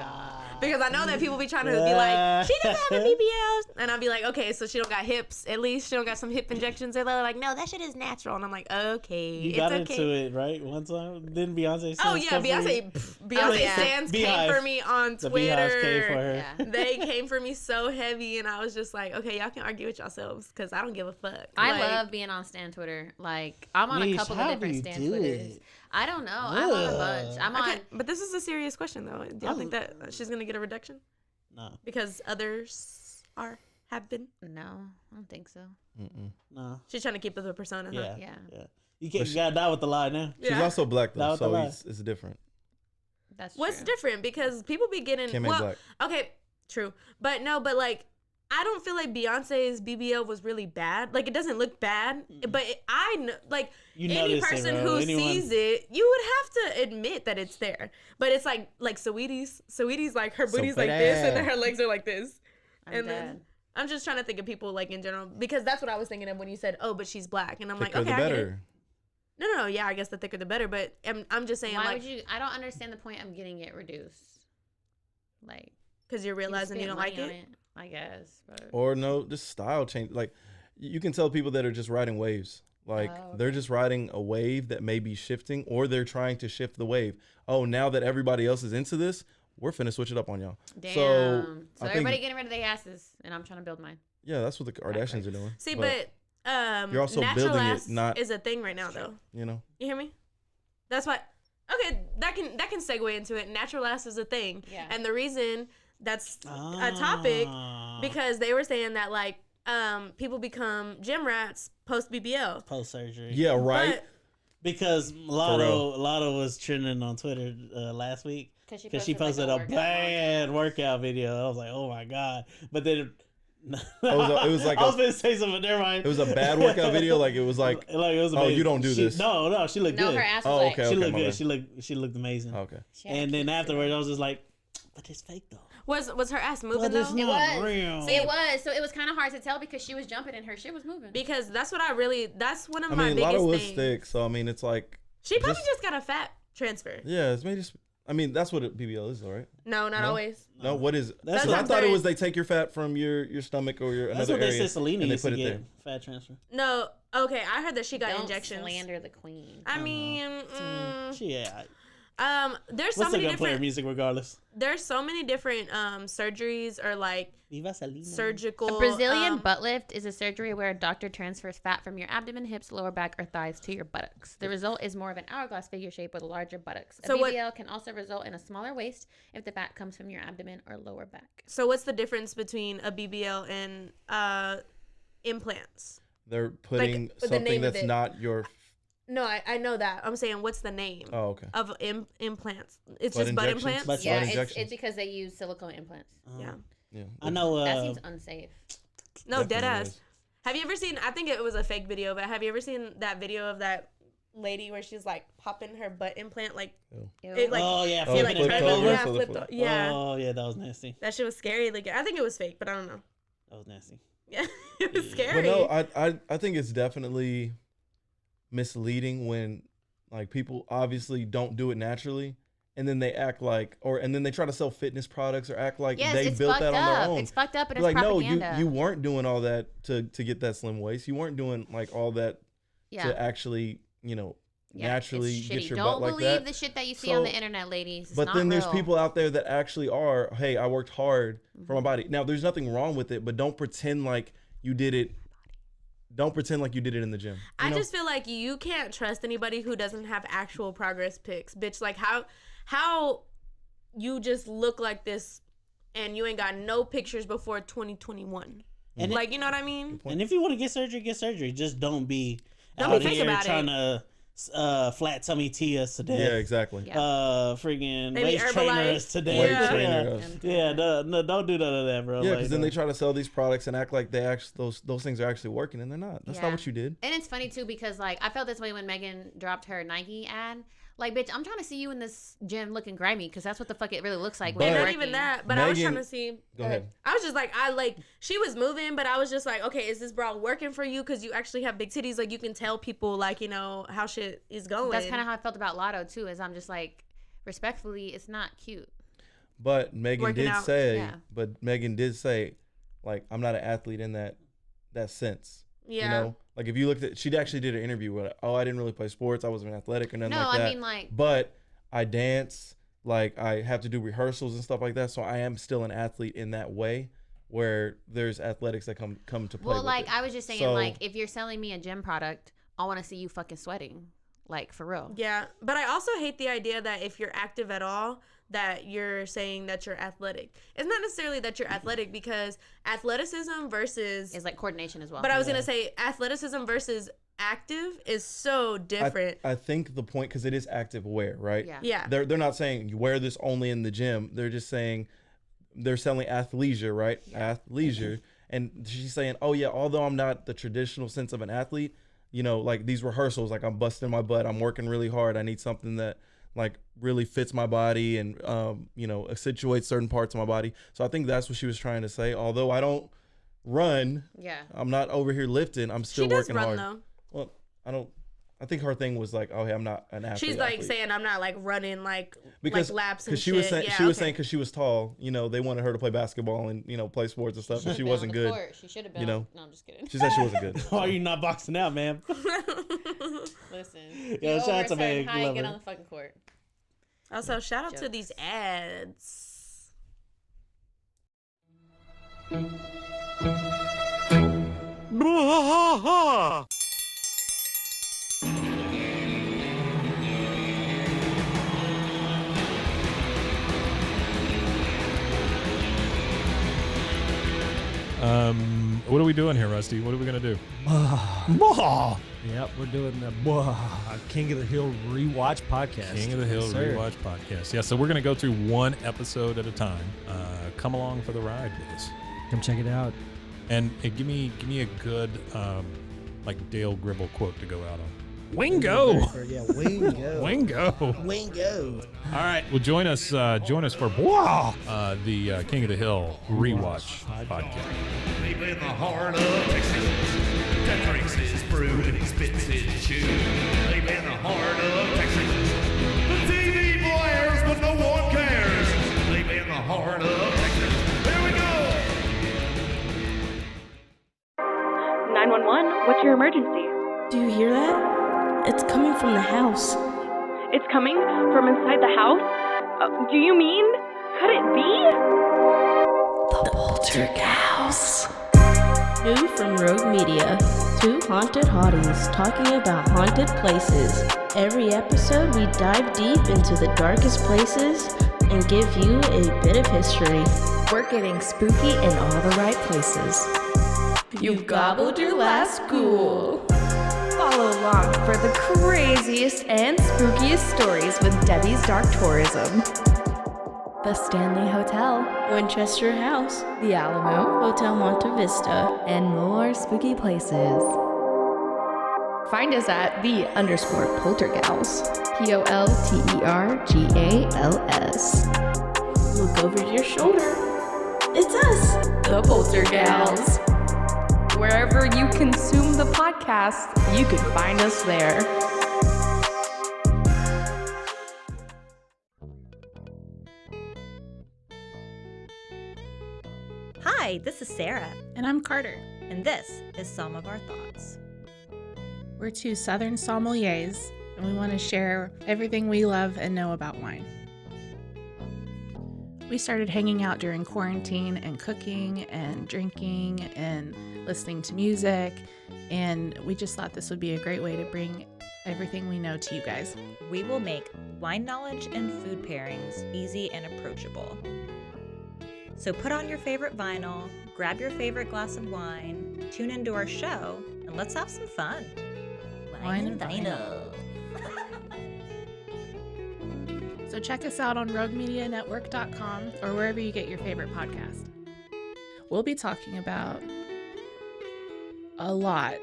God. Because I know that people be trying to be like, she doesn't have a BBL. And I'll be like, okay, so she don't got hips. At least she don't got some hip injections. They're like, no, that shit is natural. And I'm like, okay, You it's got okay. into it, right? One time? Didn't Beyonce Oh, yeah, Beyonce yeah. stands came for me on The Twitter. Beehives came for her. Yeah. They came for me so heavy, and I was just like, okay, y'all can argue with yourselves, because I don't give a fuck. I Like, love being on Stan Twitter. Like, I'm on a Niche, couple how of different do you Stan do Twitters. it? I don't know. I'm on a bunch. I'm on. Okay, but this is a serious question, though. Do y'all think that she's going to get a reduction? No. Because others have been? No, I don't think so. No. She's trying to keep up the persona, huh? Yeah. Yeah. Yeah. You can't gotta die with the lie now. She's also black That though, was the so lie. it's different. That's What's true. different? Because people be getting Can't make black. Okay, true, but no, but like I don't feel like Beyonce's BBL was really bad. Like it doesn't look bad, but I know like You any notice it, person bro. who Anyone- sees it, you would have to admit that it's there. But it's like Saweetie's like her booty's like this and then her legs are like this. I'm And dead. then I'm just trying to think of people like in general because that's what I was thinking of when you said, "Oh, but she's black," and I'm Thicker like, the "Okay, I get it." better. No, yeah, I guess the thicker the better. But I'm just saying, Why like, would you? I don't understand the point of getting it reduced. Like, because you're realizing you spent don't like money on it. I guess. But Or no, just style change. Like you can tell people that are just riding waves. Like Oh, they're okay. just riding a wave that may be shifting, or they're trying to shift the wave. Oh, now that everybody else is into this, we're finna switch it up on y'all. damn. So, So I everybody think- getting rid of their asses, and I'm trying to build mine. Yeah, that's what the Kardashians are doing. See, but you're also natural building it, ass not- is a thing right now, though. You know, You hear me? That's why. Okay, that can segue into it. Natural ass is a thing, Yeah. and the reason that's a topic because they were saying that like people become gym rats post BBL. Post surgery. yeah, right. But Because Lotto was trending on Twitter last week because she posted a bad workout video. I was like, oh my god! But then it was like I was gonna say something. Never mind. It was a bad workout video. Like it was like, it was oh, amazing. you don't do this. No, she looked No, good. her ass was Oh, like. okay. She looked my good. bad. She looked amazing. Okay. she had And then cute afterwards, I was just like, but it's fake though. was her ass moving But it's though? not was. real. It was. So it was kind of hard to tell because she was jumping and her shit was moving. Because that's one of I my mean, biggest Lotto was things. thick, so I mean, it's like, She probably Just- just got a fat transfer. yeah, it's maybe. I mean, that's what a BBL is, though, right? No, not No? always. No, what is? That's Because what I I'm thought it saying. was they take your fat from your stomach or your That's another what they area, said Selena and they used to put it get. there. Fat transfer. No, okay, I heard that she got Don't injections. slander the queen. I mean, there's so We're still many gonna play her different. music regardless. There's so many different surgeries or like Viva Selena. surgical. A Brazilian butt lift is a surgery where a doctor transfers fat from your abdomen, hips, lower back, or thighs to your buttocks. The result is more of an hourglass figure shape with larger buttocks. A So what- BBL can also result in a smaller waist if the fat comes from your abdomen or lower back. So what's the difference between a BBL and implants? They're putting the something name of that's it. not your. No, I know that. I'm saying what's the name Oh, okay. of implants? It's Butt just butt injections? implants. Butt Yeah, injections. it's because they use silicone implants. Yeah. Yeah. I know. That seems unsafe. No, dead Definitely ass. is. Have you ever seen? I think it was a fake video, but have you ever seen that video of that lady where she's like popping her butt implant like Ew. it like oh yeah, Oh, flipping like it flipped back turned over. over. yeah, So the flipped flip. o- yeah. Oh yeah, that was nasty. That shit was scary. Like I think it was fake, but I don't know. That was nasty. Yeah, it was Yeah. scary. But no, I think it's definitely misleading when like people obviously don't do it naturally, and then they act like, and then they try to sell fitness products or act like Yes, they it's built fucked that on up. their own. It's fucked up and it's Like, no, propaganda. you weren't doing all that to get that slim waist. You weren't doing like all that yeah. to actually, Yeah, naturally it's get shitty. your Don't butt like believe that. the shit that you see So- on the internet, ladies. It's But not then there's real. people out there that actually are, hey, I worked hard for my Mm-hmm. body. Now, there's nothing wrong with it, but don't pretend like you did it. Don't pretend like you did it in the gym. I You know? just feel like you can't trust anybody who doesn't have actual progress pics, bitch. Like how you just look like this and you ain't got no pictures before 2021. And Like you know what I mean? And if you want to get surgery, get surgery. Just don't be Don't out be fake here about it. trying to flat tummy tea us to death. Yeah, exactly. Yeah. Freaking Maybe waist trainer Herbalife. us to death. Weight Yeah, trainer us. yeah. No, don't do none of that, bro. Yeah, Like, because then they try to sell these products and act like they actually those things are actually working, and they're not. That's Yeah. not what you did. And it's funny too because like I felt this way when Megan dropped her Nike ad. Like, bitch, I'm trying to see you in this gym looking grimy because that's what the fuck it really looks like. when And you're not working. even that, but I was Megan- trying to see. Go ahead. I was just like, she was moving, but I was just like, okay, is this bra working for you? Because you actually have big titties. Like, you can tell people, like, you know, how shit is going. That's kind of how I felt about Lotto too. Is I'm just like, respectfully, it's not cute. But Megan Working did out. say, like, I'm not an athlete in that sense. Yeah. You know, like if you looked at, she actually did an interview with, I didn't really play sports. I wasn't athletic or nothing like that. No, I mean, like, but I dance, like I have to do rehearsals and stuff like that. So I am still an athlete in that way, where there's athletics that come to play. well, with like it. I was just saying, So- like if you're selling me a gym product, I want to see you fucking sweating, like for real. Yeah, but I also hate the idea that if you're active at all, that you're saying that you're athletic. It's not necessarily that you're athletic, because athleticism versus... It's like coordination as well. But I was going to say athleticism versus active is so different. I think the point, because it is active wear, right? Yeah. Yeah. They're not saying you wear this only in the gym. They're just saying they're selling athleisure, right? Yeah. Athleisure. And she's saying, oh yeah, although I'm not the traditional sense of an athlete, you know, like these rehearsals, like I'm busting my butt, I'm working really hard. I need something that like really fits my body and, you know, accentuates certain parts of my body. So I think that's what she was trying to say. Although I don't run, Yeah. I'm not over here lifting, I'm still She does working run, hard. though. Well, I think her thing was like, oh, hey, I'm not an athlete. She's like saying I'm not like running like because laps and she shit. was saying Yeah, she was okay. saying because she was tall, you know, they wanted her to play basketball and, you know, play sports and stuff, but she wasn't good. She should have been. You know. No, I'm just kidding. She said she wasn't good. Why are you not boxing out, man? Listen. Yo, You shout out over to a certain Meg height, get Glover. on the fucking court. Also, shout out to Jokes. these ads. What are we doing here, Rusty? What are we gonna do? Yep, we're doing the King of the Hill rewatch podcast. King of the Hill Yes, sir. rewatch podcast. Yeah, so we're gonna go through one episode at a time. Come along for the ride with us, Come check it out. and give me a good like Dale Gribble quote to go out on. Wingo, Yeah, Wingo. Wingo. Wingo. All right, well join us for the King of the Hill rewatch podcast. Deep in the heart of Texas, that drinks his brew and he spits his chew. Deep in the heart of Texas, the TV blares but no one cares. Deep in the heart of Texas, here we go. 911, what's your emergency? Do you hear that? It's coming from the house. It's coming from inside the house? Do you mean? Could it be? The Poltergeist. New from Rogue Media. Two haunted hotties talking about haunted places. Every episode, we dive deep into the darkest places and give you a bit of history. We're getting spooky in all the right places. You've gobbled your last ghoul. Follow along for the craziest and spookiest stories with Debbie's Dark Tourism. The Stanley Hotel, Winchester House, the Alamo, Hotel Monte Vista. and more spooky places. Find us at _Poltergals. POLTERGALS. Look over your shoulder. It's us, The Poltergals. Wherever you consume the podcast, you can find us there. Hi, this is Sarah, And I'm Carter. and this is Some of Our Thoughts. We're two Southern sommeliers, and we want to share everything we love and know about wine. We started hanging out during quarantine and cooking and drinking and listening to music, and we just thought this would be a great way to bring everything we know to you guys. We will make wine knowledge and food pairings easy and approachable. So put on your favorite vinyl, grab your favorite glass of wine, tune into our show, and let's have some fun. Wine and vinyl. So check us out on roguemedianetwork.com or wherever you get your favorite podcast. We'll be talking about a lot.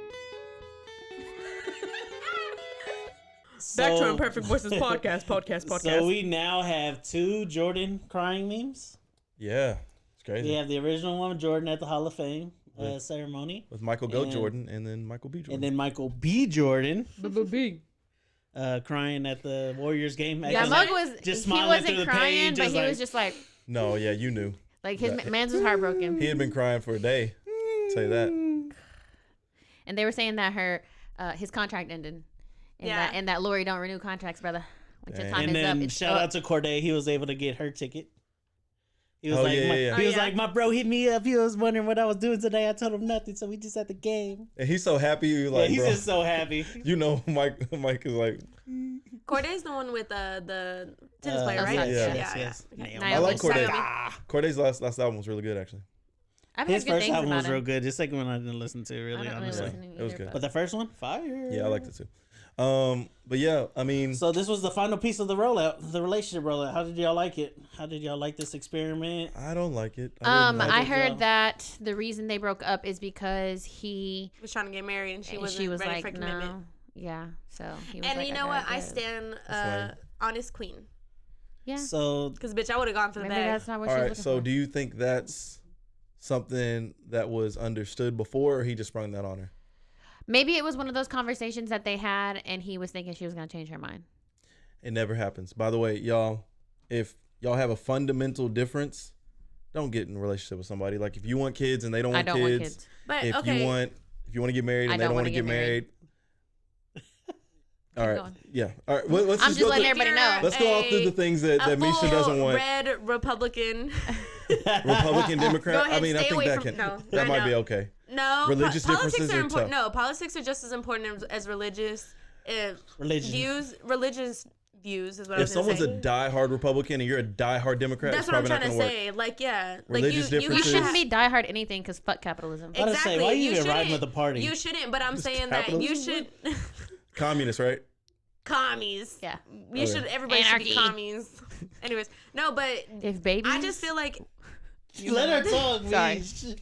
Back to Imperfect Voices podcast. So we now have two Jordan crying memes. Yeah, it's crazy. We have the original one with Jordan at the Hall of Fame With- ceremony. With Michael Go And- Jordan and then Michael B Jordan. And then Michael B. Jordan crying at the Warriors game. Yeah, Just Mug like- was. just He smiling wasn't through the crying, page, but just he like- was just like. No, yeah, you knew. Like his man's was heartbroken. He had been crying for a day. Say that. And they were saying that his contract ended. And that Lori don't renew contracts, brother. When your time And is then up, shout out to Corday. He was able to get her ticket. He was He was like, my bro hit me up. He was wondering what I was doing today. I told him nothing, so we just at the game. And he's so happy. Like, he's bro, just so happy. You know, Mike is like. Corday's the one with the tennis player, right? Yes. Okay. I like Corday. Corday's last album was really good, actually. His first album was real good. The second one I didn't listen to, really, honestly. It was good. But the first one, fire. Yeah, I liked it too. But yeah, I mean. So this was the final piece of the rollout, the relationship rollout. How did y'all like it? How did y'all like this experiment? I don't like it. I heard that the reason they broke up is because he was trying to get married and she was ready like, for commitment. No. Yeah. So he was and like, you know what? I stand honest queen. Yeah. So because bitch, I would have gone for the bag. That's not what all she was right. looking So for. do you think that's something that was understood before, or he just sprung that on her? Maybe it was one of those conversations that they had, and he was thinking she was gonna change her mind. It never happens. By the way, y'all, if y'all have a fundamental difference, don't get in a relationship with somebody. Like if you want kids and they don't want kids. Want kids. But if you want to get married and they don't want to get married. All right. going. Yeah. All right. Let's I'm just just letting everybody know. Let's go all through the things that Misha doesn't want. Red Republican. Republican, Democrat. Go ahead, I mean, I stay think away that from- can no, might no. be okay. No, Religious politics differences are are important. tough. No, politics are just as important as religious Religion. Religious views is what I If was gonna someone's say. a diehard Republican and you're a diehard Democrat, That's it's what I'm probably trying not to going to work. say. Like, yeah, Religious like you differences. You shouldn't be diehard anything because fuck capitalism. I was Exactly. say, why are you even shouldn't. riding with the party? You shouldn't, but I'm saying that you should. Communist, right? Commies. Yeah. You should. Everybody Anarchy. should be commies. Anyways, no, but If babies, I just feel like. Let her talk, Sorry. please.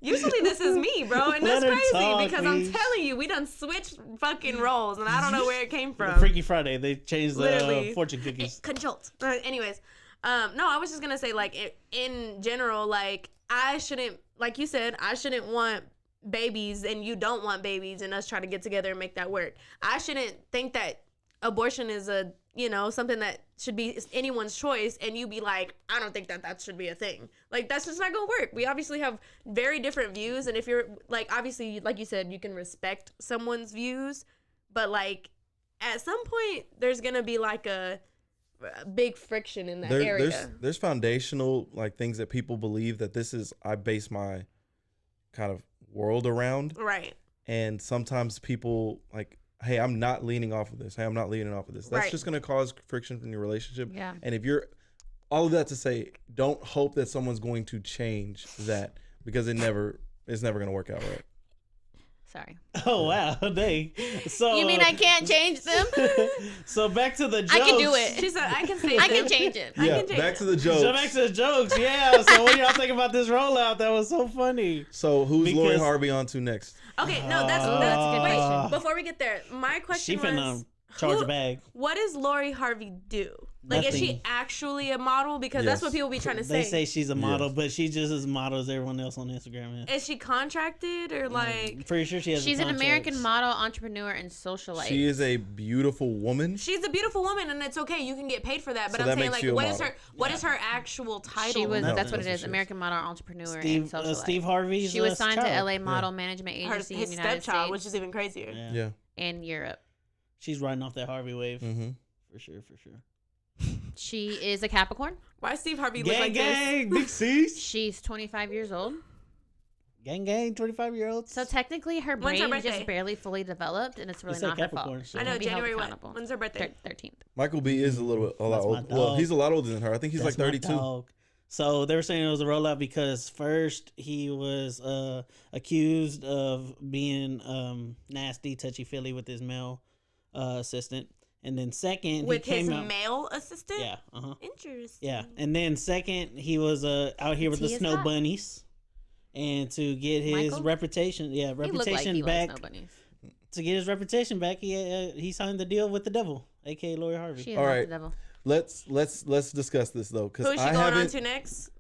Usually this is me, bro, and Let that's her crazy talk, because please. I'm telling you, we done switched fucking roles, and I don't know where it came from. Freaky Friday, they changed the Literally. fortune cookies. Conjolt. Anyways, no, I was just gonna say, like, in general, like, I shouldn't, like you said, I shouldn't want babies, and you don't want babies, and us try to get together and make that work. I shouldn't think that abortion is something that should be anyone's choice, and you be like, I don't think that should be a thing. Like, that's just not gonna work. We obviously have very different views, and if you're like, obviously, like you said, you can respect someone's views, but like at some point there's gonna be like a big friction in that area. There's foundational like things that people believe that I base my kind of world around, right? And sometimes people like, hey, I'm not leaning off of this. Hey, I'm not leaning off of this. That's Right. just going to cause friction in your relationship. Yeah. And if you're, all of that to say, don't hope that someone's going to change that, because it's never going to work out right. Sorry. Oh wow, dang. So You mean I can't change them? So back to the jokes. I can do it. She said, I can say I can change it. Yeah, can change back it. to the jokes. So back to the jokes. Yeah. So what do y'all think about this rollout? That was so funny. So who's Lori Because- Harvey on to next? Okay, no, that's a good question. Before we get there, my She question finna was, charge a bag. what does Lori Harvey do? Like, is she Nothing. actually a model? Because that's Yes. what people be trying to They say. say she's a model, but she just as model as everyone else on Instagram is. Is she contracted or like? Pretty sure she has. She's an contracts. American model, entrepreneur, and socialite. She is a beautiful woman. She's a beautiful woman, and it's okay. You can get paid for that. But So I'm that saying, makes like, you a what is model. what is her actual title? She was. No, That's what it that's is. what she American model, entrepreneur, and Steve, socialite. Steve Harvey's She was signed to child. LA Model Management Agency his in the United stepchild, States which is even crazier. Yeah. and Europe. She's riding off that Harvey wave. Mm-hmm. For sure. She is a Capricorn. Why Steve Harvey look Gang, like gang, this? big C's. She's 25 years old. Gang, 25-year-olds. So technically, her When's her brain birthday? just barely fully developed, and it's really said not her Capricorn, fault. so- I know, She'll be held January what? accountable. When's her birthday? 13th. Michael B is a lot That's my old. Well, dog. he's a lot older than her. I think he's That's like my 32. dog. So they were saying it was a rollout because first he was accused of being nasty, touchy-feely with his male assistant. And then second, With he came his out. male assistant? Yeah, uh-huh. Interesting. Yeah. And then second, he was out here with the Tea is snow hot. bunnies. And to get his Michael? reputation, He looked like reputation he back. likes bunnies. To get his reputation back, he signed the deal with the devil, aka Lori Harvey. She is All not right. the devil. Let's discuss this though, because Who is she I going on haven't. to next? Is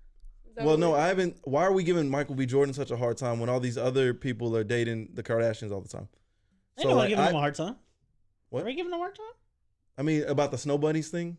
that Well, what no, we- I haven't. Why are we giving Michael B. Jordan such a hard time when all these other people are dating the Kardashians all the time? Ain't no one like, giving him a hard time. What? Are we giving him a hard time? I mean, about the snow bunnies thing.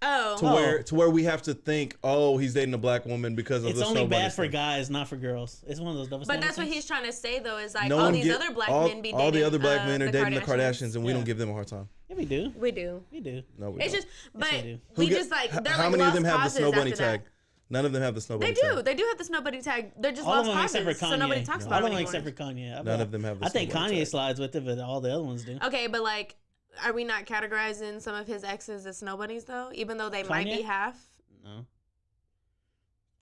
Oh. To where we have to think, oh, he's dating a black woman because of It's the only snow bunny bad for thing. guys, not for girls. It's one of those double But standard that's what things. he's trying to say, though, is like No all one these get- other black all, men be all dating the other black men are the dating the Kardashians, and we Yeah. don't give them a hard time. Yeah, we do. We do. We do. No, we It's don't. just, but we do. we Who get- just like, they're how like many of them lost have the causes snow bunny after that. tag? None of them have the snow bunny They tag. do. They do have the snow bunny tag. They're just All of lost them causes, except for Kanye. so nobody talks All about of it them anymore. except for Kanye. None of them have the I think snow bunny Kanye tag. slides with it, but all the other ones do. Okay, but like, are we not categorizing some of his exes as snow bunnies though? Even though they might be Kanye? half. No.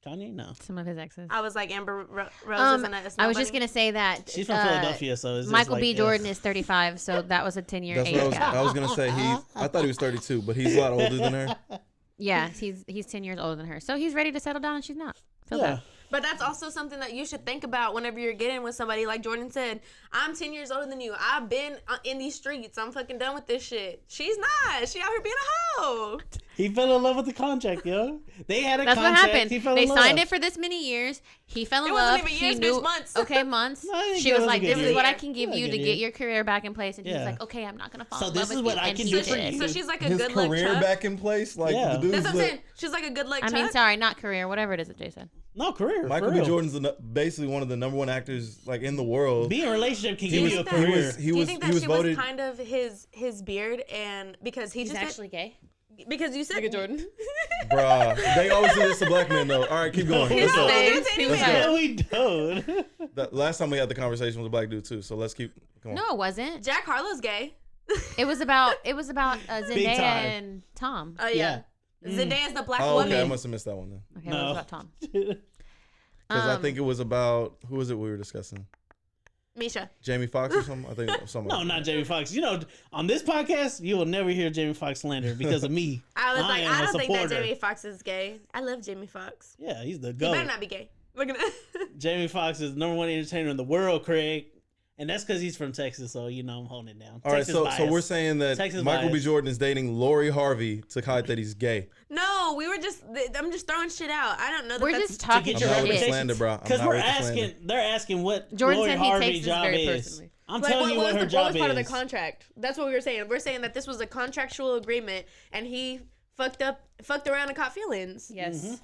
Kanye, no. Some of his exes. I was like Amber Rose isn't a snow I was just bunny. gonna say that She's from Philadelphia, so it's just Michael like, B. ugh. Jordan is 35, so that was a 10-year That's age what gap. I was gonna say. I thought he was 32, but he's a lot older than her. Yeah, he's 10 years older than her, so he's ready to settle down, and she's not. Feel Yeah. bad. But that's also something that you should think about whenever you're getting with somebody. Like Jordan said, I'm 10 years older than you. I've been in these streets. I'm fucking done with this shit. She's not. She out here being a hoe. He fell in love with the contract, yo. They had a That's what contract. happened. He fell They in love. signed it for this many years. He fell in It love. wasn't even years, he bitch, knew, months. Okay, months. No, I think She it was was a like, good "This year. is what I Yeah. can give Yeah, you good to year. get your career back in place." And he's Yeah. like, "Okay, I'm not gonna fall So in this love is with what you." I And can he do for did. you. So she's like a His good luck career Chuck. back in place, like Yeah. the dude's That's what I'm lit. saying. She's like a good luck I mean, Chuck. sorry, not career. Whatever it is that Jay said. No, career. Michael for B. real. Jordan's basically one of the number one actors like in the world. Being in a relationship can Do you give you a think that- career. He Do you was think he that was she voted. was kind of his beard and because he He's just actually gay. because you said Look at Jordan. Bruh, they always do this to black men though. All right, keep going. He Let's don't go. do this anyway. Let's go. No, we don't. The last time we had the conversation was a black dude too, so let's keep. Come on. No, it wasn't. Jack Harlow's gay. It was about Zendaya time. and Tom. Oh yeah. Zendaya's the black Oh, woman. okay, I must have missed that one then. Okay, No. it was about Tom. Because I think it was about who was it we were discussing? Misha. Jamie Foxx or something. I think someone. No, not Jamie Foxx. You know, on this podcast, you will never hear Jamie Foxx slander because of me. I was like, am I a don't think that supporter. Jamie Foxx is gay. I love Jamie Foxx. Yeah, he's the He GOAT. better not be gay. Look at that. Jamie Foxx is the #1 entertainer in the world, Craig. And that's because he's from Texas, so, you know, I'm holding it down. All right, Texas so bias. we're saying that Texas Michael B. bias. Jordan is dating Lori Harvey to hide that he's gay. No, we were just. I'm just throwing shit out. I don't know. That We're that's, just To talking get I'm your not with the shit. slander, bro. I'm Because not we're with the asking, slander. they're asking what Jordan Lori said he Harvey's takes this job very is. personally. I'm Like, telling you what her what job was part of the is. contract? That's what we were saying. We're saying that this was a contractual agreement, and he fucked around and caught feelings. Yes.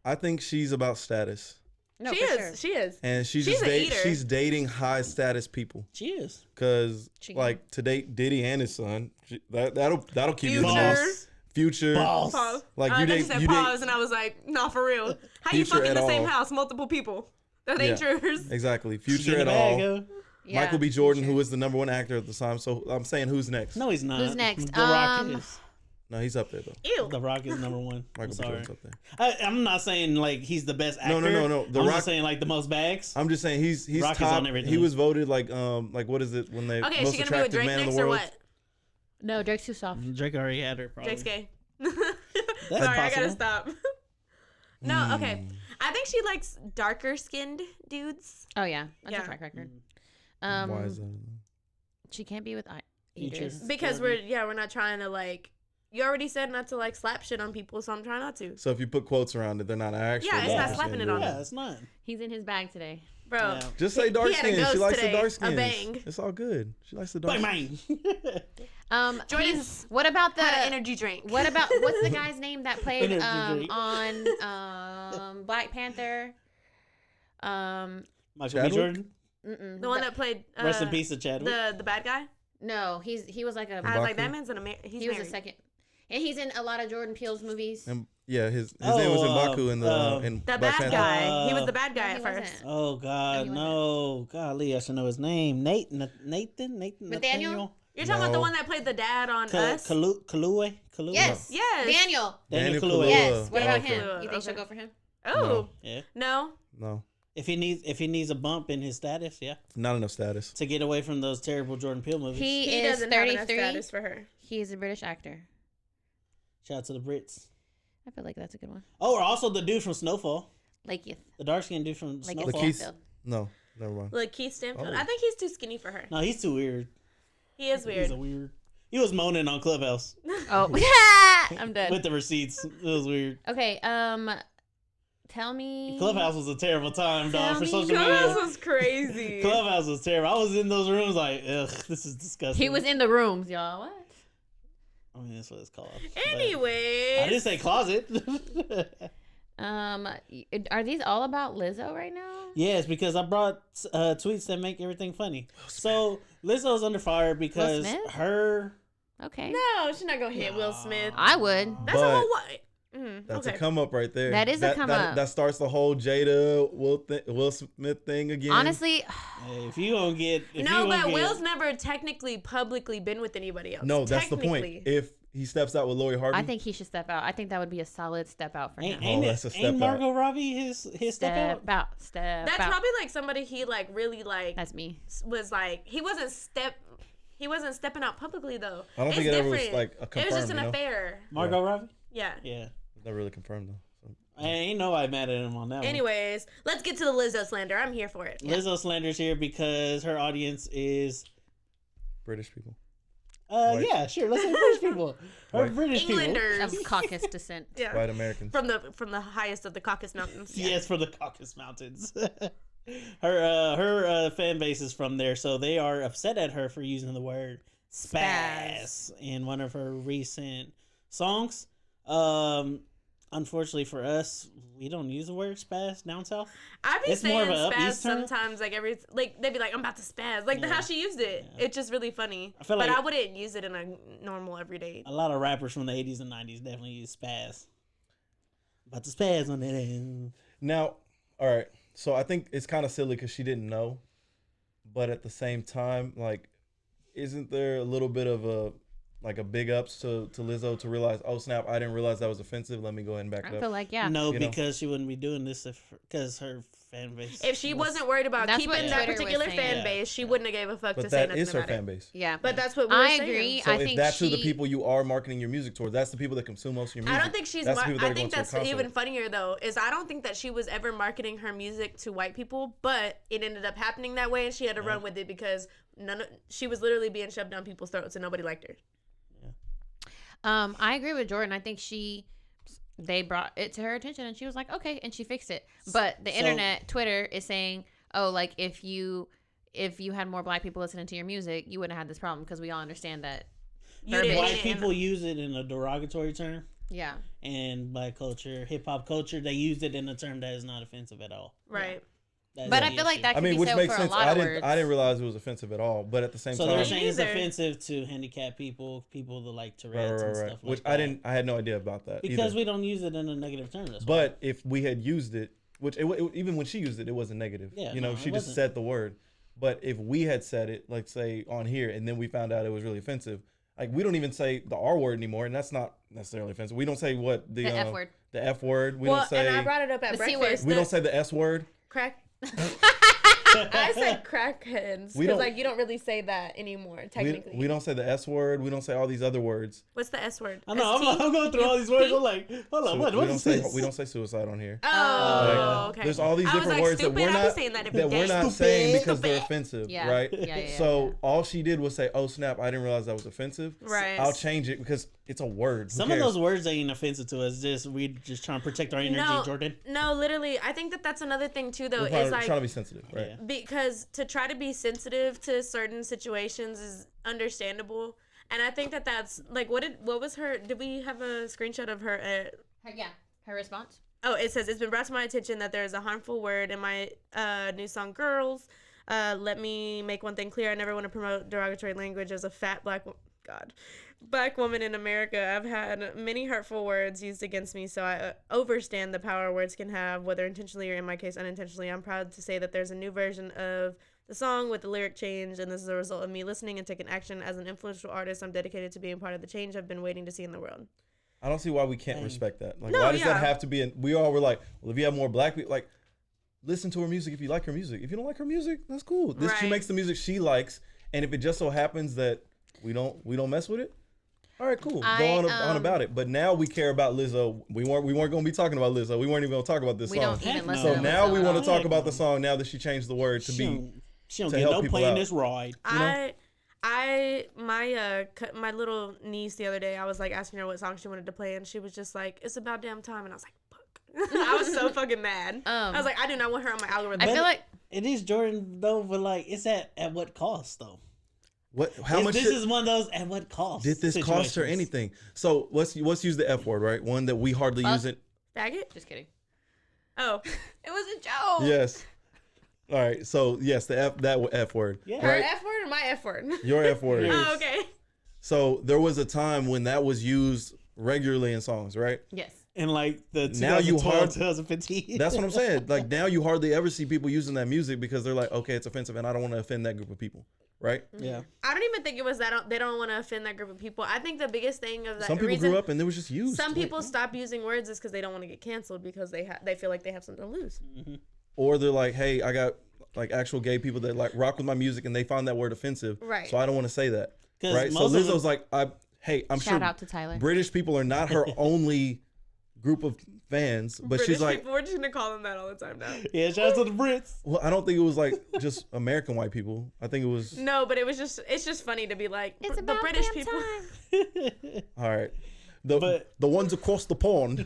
I think she's about status, No, she for is. sure. She is. and she's She's just an eater. she's dating high status people. She is. Cause She- like to date Diddy and his son, that'll keep you in the Future. news. Future, Boss. Pause. Like, I you thought date- said you pause, date- and I was like, no, for real. How you Future fuck in at the same all. house, multiple people? That ain't Yeah. yours. exactly. She Future get at a bag, all. yo. Yeah, Michael B. Jordan, Future. who is the #1 actor at the time. So I'm saying who's next? No, he's not. Who's next? The Rock is. No, he's up there though. Ew. The Rock is #1. I'm Michael B. sorry. Jordan's up there. I'm not saying like he's the best actor. No. The I'm Rock- just saying like the most bags. I'm just saying he's Rock is top. on everything. He was voted like what is it when they Okay, is most she gonna be with attractive Drake man in next the or world? what? No, Drake's too soft. Drake already had her. Probably. Drake's gay. That's Sorry, I gotta possible. stop. No, okay. I think she likes darker skinned dudes. Oh yeah, that's Yeah. a track record. Why is that? She can't be with Future. eaters. Because we're not trying to like. You already said not to like slap shit on people, so I'm trying not to. So if you put quotes around it, they're not actual. Yeah, it's not dark slapping skinned it on dudes. Yeah, it's not. He's in his bag today. Bro, Yeah. Just say dark He had a skin. She ghost likes today, the dark a skins. bang. It's all good. She likes the dark. Bang skins. bang. Jordan's What about had an the? energy drink. What about what's the guy's name that played Energy drink. on Black Panther? Michael B. Chadwick? Jordan. the one that played Rest in peace to Chadwick. the bad guy? No, he was like a. I was like, M'Baku? that man's he's he was married. a second, and he's in a lot of Jordan Peele's movies. And yeah, his name was M'Baku in The Black bad Panther. guy. He was the bad guy No, at he first. wasn't. Oh God, he no! Golly, I should know his name. Nathan. Nathaniel? You're talking about the No. one that played the dad on Us? Kaluuya. Yes, Yes. Daniel. Daniel Kaluuya. Kaluuya. Yes. What about Okay. him? You think Okay. she'll go for him? Oh. Yeah. No. No, If he needs a bump in his status, yeah, not enough status. to get away from those terrible Jordan Peele movies. He He is doesn't have enough 33. status for her. He is a British actor. Shout out to the Brits. I feel like that's a good one. Oh, or also the dude from Snowfall, Like you. the dark skinned dude from Like Snowfall. Lakeith. No, never mind. Look, Keith Stanfield. Oh. I think he's too skinny for her. No, he's too weird. He is He's weird. a weird. He was moaning on Clubhouse Oh, I'm done. with the receipts. It was weird. Okay. Tell me. Clubhouse was a terrible time, dog, Tell for me- social Clubhouse media. was crazy. Clubhouse was terrible. I was in those rooms like, ugh, this is disgusting. He was in the rooms, y'all. What? I mean, that's what it's called. Anyways. I didn't say closet. Are these all about Lizzo right now? Yes, because I brought tweets that make everything funny. So Lizzo's under fire because her. Okay. No, she's not gonna hit Will Smith. I would. That's a whole That's a come up right there. That is a come up. That starts the whole Jada Will Smith thing again. Honestly, hey, if you don't get Will's never technically publicly been with anybody else. No, that's the point. If he steps out with Lori Harvey, I think he should step out. I think that would be a solid step out for him. That's a step ain't Margot Robbie his step out? Step That's out. probably like somebody he like really like. That's me. Was like he wasn't stepping out publicly though. I don't think it ever was like a confirmed. It was just an affair. Margot Robbie? Yeah. Yeah. Not really confirmed though. So. Ain't nobody mad at him on that one. Anyways, let's get to the Lizzo slander. I'm here for it. Lizzo slander's here because her audience is British people. Yeah, sure. Let's say British people. Or British Englanders people. Of Caucasus descent. Yeah. White Americans. From the highest of the Caucasus Mountains. Yeah. Yes, from the Caucasus Mountains. her fan base is from there, so they are upset at her for using the word spaz in one of her recent songs. Unfortunately for us, we don't use the word spaz down south. I be saying spaz term. sometimes, like they'd be like, I'm about to spaz. Like how she used it. Yeah. It's just really funny. I feel like I wouldn't use it in a normal everyday. A lot of rappers from the 80s and 90s definitely use spaz. About to spaz on that end. Now, all right. So I think it's kind of silly because she didn't know. But at the same time, like, isn't there a little bit of a big ups to Lizzo to realize, oh snap, I didn't realize that was offensive. Let me go ahead and back it up. I feel like, yeah. No, because she wouldn't be doing this because her fan base. If she wasn't worried about keeping that particular fan base, she wouldn't have gave a fuck to say nothing about it. But that is her fan base. Yeah. But that's what we're saying. I agree. So if that's who the people you are marketing your music towards, that's the people that consume most of your music. I don't think she's. I think that's even funnier though. Is I don't think that she was ever marketing her music to white people, but it ended up happening that way, and she had to run with it because she was literally being shoved down people's throats, and nobody liked her. I agree with Jordan. I think they brought it to her attention and she was like, okay, and she fixed it. But the internet, Twitter is saying, oh, like if you had more black people listening to your music, you wouldn't have had this problem because we all understand that. White people use it in a derogatory term. Yeah. And black culture, hip hop culture, they use it in a term that is not offensive at all. Right. Yeah. But I feel like that could be which said makes for sense. a lot of words. I didn't realize it was offensive at all. But at the same time, so they're saying it's offensive to handicapped people that like Tourette's and stuff like which that. I had no idea about that because either. we don't use it in a negative term. But if we had used it, which even when she used it, it wasn't negative. Yeah, she just said the word. But if we had said it, like say on here, and then we found out it was really offensive, like we don't even say the R word anymore, and that's not necessarily offensive. We don't say the F word. The F word. We don't say. And I brought it up at breakfast. We don't say the S word. Crack. I said crackheads because you don't really say that anymore technically. We don't say the S word. We don't say all these other words. What's the S word? I know. I'm going through all these words. I'm like, hold on, what is this? We don't say suicide on here. Oh, okay. There's all these different words that we're not saying because they're offensive, right? Yeah. So all she did was say, "Oh snap! I didn't realize that was offensive." Right. I'll change it because it's a word. Some of those words ain't offensive to us. We just trying to protect our energy, Jordan. No, literally. I think that's another thing too, though. We're is like trying to be sensitive, right? Yeah. Because to try to be sensitive to certain situations is understandable, and I think that's like what was her? Did we have a screenshot of her? Her response. Oh, it says, it's been brought to my attention that there is a harmful word in my new song, Girls. Let me make one thing clear. I never want to promote derogatory language as a fat black woman in America. I've had many hurtful words used against me, so I overstand the power words can have, whether intentionally or in my case unintentionally. I'm proud to say that there's a new version of the song with the lyric change, and this is a result of me listening and taking action. As an influential artist, I'm dedicated to being part of the change I've been waiting to see in the world. I don't see why we can't respect that. Like, why does that have to be? We all were like, well, if you have more black people, like, listen to her music if you like her music. If you don't like her music, that's cool. She makes the music she likes, and if it just so happens that we don't mess with it, all right, cool. Go on about it. But now we care about Lizzo. We weren't going to be talking about Lizzo. We weren't even going to talk about this song. Don't even listen so to now Lizzo we want to talk about the song now that she changed the word to be. She don't get no play in this ride. My little niece the other day, I was like asking her what song she wanted to play, and she was just like, "It's about damn time," and I was like, "Fuck!" I was so fucking mad. I was like, I do not want her on my algorithm. I feel like it is Jordan though, but like, it's at what cost though? What? How much? This is one of those. At what cost? Did this cost her situations. anything? So let's use the F word, right? One that we hardly use it. Faggot? Just kidding. Oh, it was a joke. Yes. All right. So yes, that F word. Yeah. Her Right? F word or my F word? Your F word. Oh, okay. So there was a time when that was used regularly in songs, right? Yes. In like the Now you 2012, 2015. That's what I'm saying. Like now you hardly ever see people using that music because they're like, okay, it's offensive, and I don't want to offend that group of people, right? Yeah. I don't even think it was that they don't want to offend that group of people. I think the biggest thing of that Some people reason grew up and it was just used. some people stop using words is because they don't want to get canceled because they feel like they have something to lose. Or they're like, hey, I got like actual gay people that like rock with my music and they find that word offensive, Right. so I don't want to say that, 'Cause right? So most of Lizzo's them- like, I'm Shout sure out to Tyler. British people are not her only group of fans, but British she's like, people, we're just gonna call them that all the time now. Yeah, shout out to the Brits. well, I don't think it was like just American white people. I think it was No, but it's just funny to be like It's the about British damn people. all right. The ones across the pond.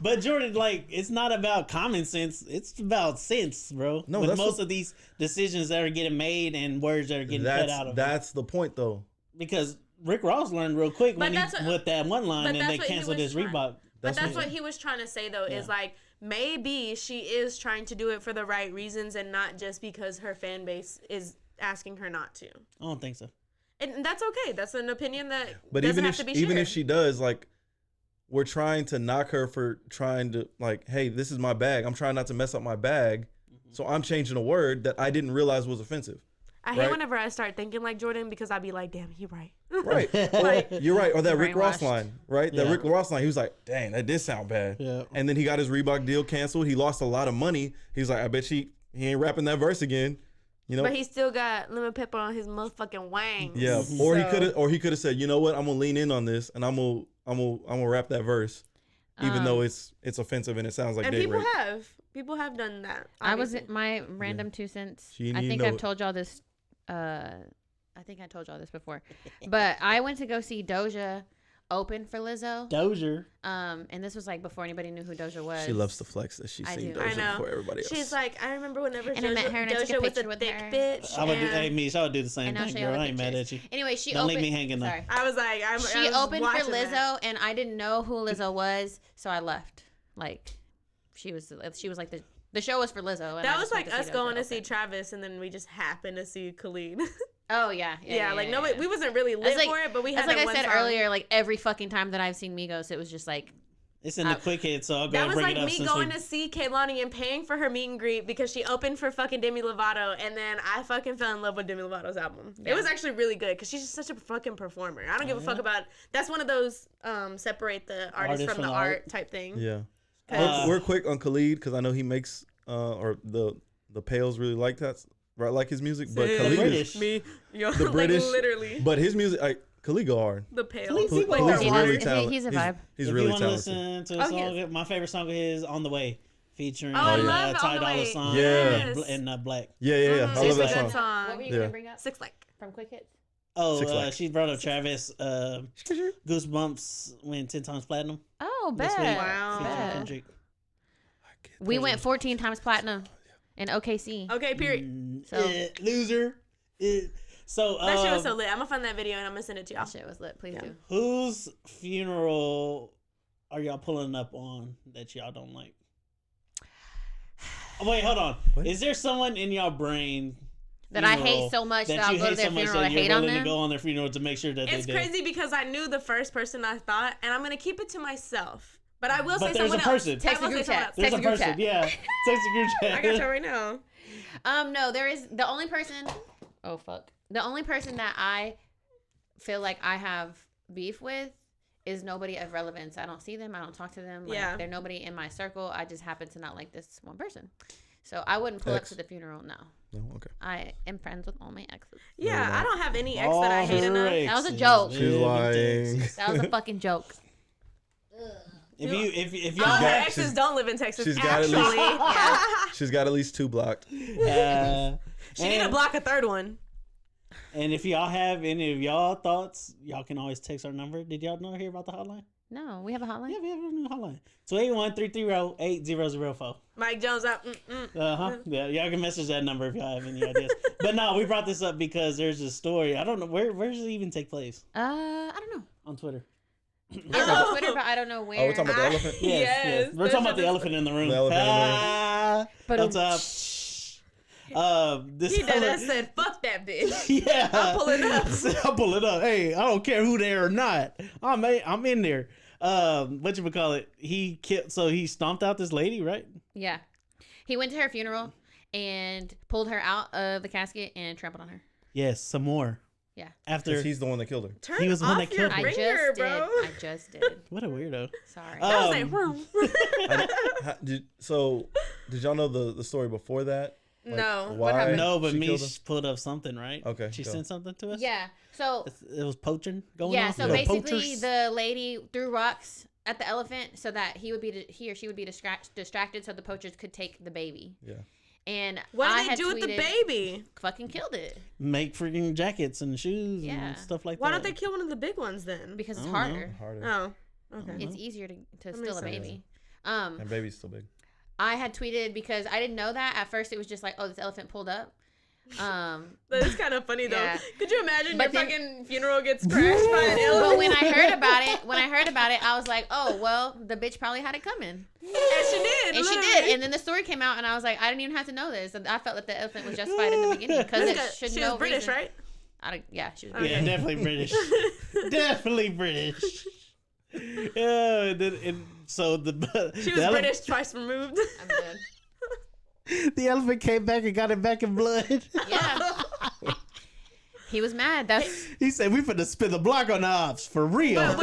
But Jordan, like, it's not about common sense. It's about sense, bro. No, with that's most of these decisions that are getting made and words that are getting cut out of them. That's the point, though. Because Rick Ross learned real quick But when that's what- with that one line but and that's they what he canceled was his trying- Reebok. But that's what he was trying to say though, is like maybe she is trying to do it for the right reasons and not just because her fan base is asking her not to. I don't think so. And that's okay. That's an opinion that But doesn't even have if to be even shared. if she does, like, we're trying to knock her for trying to like, hey, this is my bag. I'm trying not to mess up my bag, so I'm changing a word that I didn't realize was offensive. I hate right? whenever I start thinking like Jordan because I'd be like, damn, he right. Right. Or, you're right. Or that Rick Ross Brainwashed. line, right? That Yeah. Rick Ross line. He was like, dang, that did sound bad. Yeah. And then he got his Reebok deal canceled. He lost a lot of money. He's like, I bet he ain't rapping that verse again. You know? But he still got lemon pepper on his motherfucking wangs. Yeah. Or he could have said, you know what? I'm gonna lean in on this and I'm gonna rap that verse, even though it's offensive and it sounds like And date people rape. have done that. I was obviously. my random 2 cents. She I didn't think know I've it. told y'all this. I think I told y'all this before, but I went to go see Doja open for Lizzo. Dozier. And this was like before anybody knew who Doja was. She loves to flex that she's I seen do. I Doja know. before everybody else. She's like, I remember whenever And I met her and I took a Doja was picture a with thick her. bitch. I would do, and hey, Mish, I would do the same And I'll thing, show you girl. all I the ain't mad pictures. at you. Anyway, she Don't opened. leave me hanging though. Sorry. I was like, She opened for watching Lizzo, that. and I didn't know who Lizzo was, so I left. Like, she was like the show was for Lizzo. And I That was just went like to us see Doja going to see open. Travis, and then we just happened to see Khalid. Oh yeah, like nobody, we wasn't really lit That's like, for it, but we had that's like that I one said song. earlier. Like every fucking time that I've seen Migos, it was just like It's in the quick hit, so I'll go That and was bring like it up me since going we... to see Kehlani and paying for her meet and greet because she opened for fucking Demi Lovato, and then I fucking fell in love with Demi Lovato's album. Yeah. It was actually really good because she's just such a fucking performer. I don't give a fuck about. That's one of those separate the artist from the art type thing. Yeah. We're quick on Khalid because I know he makes or the Pales really like that, right? Like his music, but Khalid British. Me, yo, the like British, literally. But his music, like Khalid go hard. The Pales. Khalid Like, go they're hard. He's really a- talented. he's a vibe. He's if really you want to talented. listen to Oh, a he song, is. my favorite song is "On the Way," featuring Oh, I love Ty On the Dolla Way. Sign Yeah. and Black. Yeah. I It's love a that good song. song. What were you Yeah. gonna bring up? Six like. From Quick Hits? Oh, 6 Flags. she brought up Travis. Goosebumps went 10 times platinum. Oh, this bad. week, Wow. featuring Bad. Kendrick. We went 14 times platinum in OKC. Okay, period. So Loser. So That shit was so lit. I'm gonna find that video and I'm gonna send it to y'all. that shit was lit. Please do. whose funeral are y'all pulling up on that y'all don't like? Oh, wait, hold on. What? Is there someone in y'all brain That I hate funeral so much that I'll you go to hate their so much funeral that to you're hate on willing them? to go on their funeral to make sure that It's they did? crazy because I knew the first person I thought, and I'm gonna keep it to myself. But I will But say there's someone a person. else. Text I the will say group someone chat. else. There's Text a the group person. chat. Yeah. Text the group chat. I got you right now. No, there is the only person. Oh fuck! The only person that I feel like I have beef with is nobody of relevance. I don't see them. I don't talk to them. Like, Yeah. they're nobody in my circle. I just happen to not like this one person. So I wouldn't pull Ex. up to the funeral. No, No, okay. I am friends with all my exes. Yeah, I don't have any ex that I hate All enough. her That was a exes joke. She's live in lying. Texas. That was a fucking joke. If All y'all her have, exes don't live in Texas. she's got at actually, least- She's got at least 2 blocked. she need to and- block a third one. And if y'all have any of y'all thoughts, y'all can always text our number. Did y'all hear about the hotline? No, we have a hotline. Yeah, we have a new hotline. 281-330-8004. Mike Jones up. Yeah, y'all can message that number if y'all have any ideas. But no, we brought this up because there's a story. I don't know where does it even take place? I don't know. On Twitter. It's on Twitter, but I don't know where. Oh, we're talking about the elephant? Yes. We're talking about the elephant in the room. The elephant in the room. What's up? He done said, "Fuck that bitch." Yeah, I'm pulling up. I'll pull it up. Hey, I don't care who there or not. I'm in there. What you would call it? He stomped out this lady, right? Yeah, he went to her funeral and pulled her out of the casket and trampled on her. Yes, some more. Yeah. After he's the one that killed her. Turn he was the one off that your killed her. ringer, bro. I just did. What a weirdo. Sorry. That was like, Did y'all know the story before that? Like, no. Why? What happened? No, but she killed Mish pulled up something, right? Okay, She go. sent something to us? Yeah. So It was poaching going on? yeah, so The basically poachers? the lady threw rocks at the elephant so that he or she would be distracted so the poachers could take the baby. Yeah. And What I did they had do with the tweeted, baby? Fucking killed it Make freaking jackets and shoes Yeah. and stuff like Why that. don't they kill one of the big ones then? because it's I don't know. harder. Harder. Oh, okay. It's easier to steal makes a sense. baby. And baby's still big. I had tweeted because I didn't know that. At first, it was just like, oh, this elephant pulled up. But it's kind of funny though. Yeah. Could you imagine But your then- fucking funeral gets crashed by an elephant? But when I heard about it, I was like, oh, well, the bitch probably had it coming. And she did. And she literally. did. And then the story came out, and I was like, I didn't even have to know this. I felt that the elephant was justified in the beginning because it should she no was British, reason. right? Yeah, she was British. Yeah, definitely British. Definitely British. Yeah, so She was the British twice removed. I'm good. The elephant came back and got it back in blood. Yeah. He was mad. He said, "We finna spin the block on the ops for real." But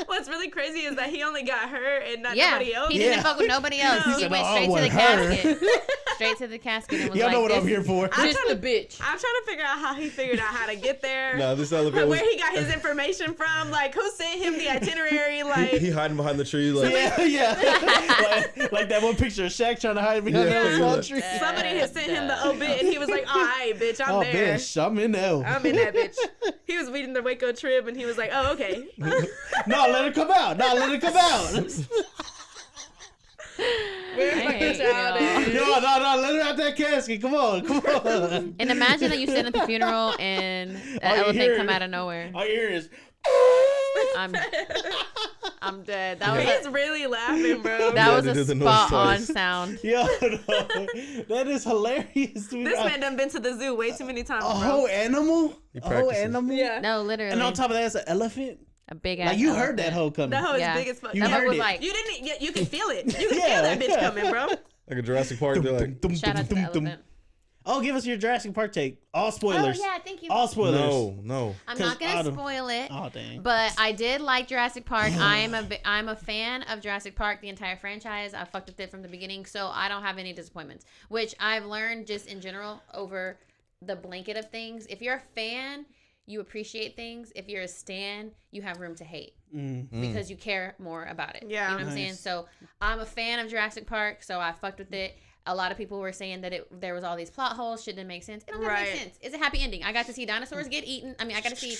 what's really crazy is that he only got her and not nobody else. He didn't fuck with nobody else. No. He said, went "Oh, I straight to want the her." casket. Straight to the casket and was Y'all like, know what I'm this- here for. Just the bitch. I'm trying to figure out how he figured out how to get there. No, this elephant was. Where he got his information from, like who sent him the itinerary, like He hiding behind the tree, like. Yeah. like that one picture of Shaq trying to hide behind that small tree. somebody had sent him the obit, and he was like, "All right, bitch, I'm Oh, there. bitch, I'm in there. I'm in that bitch." He was reading the Waco Trib, and he was like, "Oh, okay." No, let it come out. No, let it come out. Where's my hate bitch out? No, let her out that casket. Come on. And imagine that you sit at the funeral and an All you hear elephant come is- out of nowhere. All you hear is. I'm dead. That was He's really laughing, bro. that Yeah, was they a did the noise spot on twice. sound. Yo, no, that is hilarious. Dude. This man done been to the zoo way too many times, A bro. whole animal? He A whole practices. animal? Yeah. No, literally. And on top of that, it's an elephant? a big ass. Like, you heard elephant. that hoe coming. That hoe is Yeah. big as fuck. You That heard was it. like, You didn't. You can feel it. You can Yeah. feel that bitch coming, bro. Like a Jurassic Park, they're like. shout out to the elephant. Oh, give us your Jurassic Park take. All spoilers. Oh yeah, thank you. All spoilers. No. I'm 'Cause not gonna Autumn- spoil it. Oh, dang. But I did like Jurassic Park. I'm a fan of Jurassic Park, the entire franchise. I fucked with it from the beginning, so I don't have any disappointments. Which I've learned just in general over the blanket of things. If you're a fan, you appreciate things. If you're a stan, you have room to hate because you care more about it. Yeah. You know what I'm saying? Nice. So I'm a fan of Jurassic Park, so I fucked with it. A lot of people were saying that there was all these plot holes, shit didn't make sense. It don't gotta make sense. It's a happy ending. I got to see dinosaurs get eaten. I mean, I got to see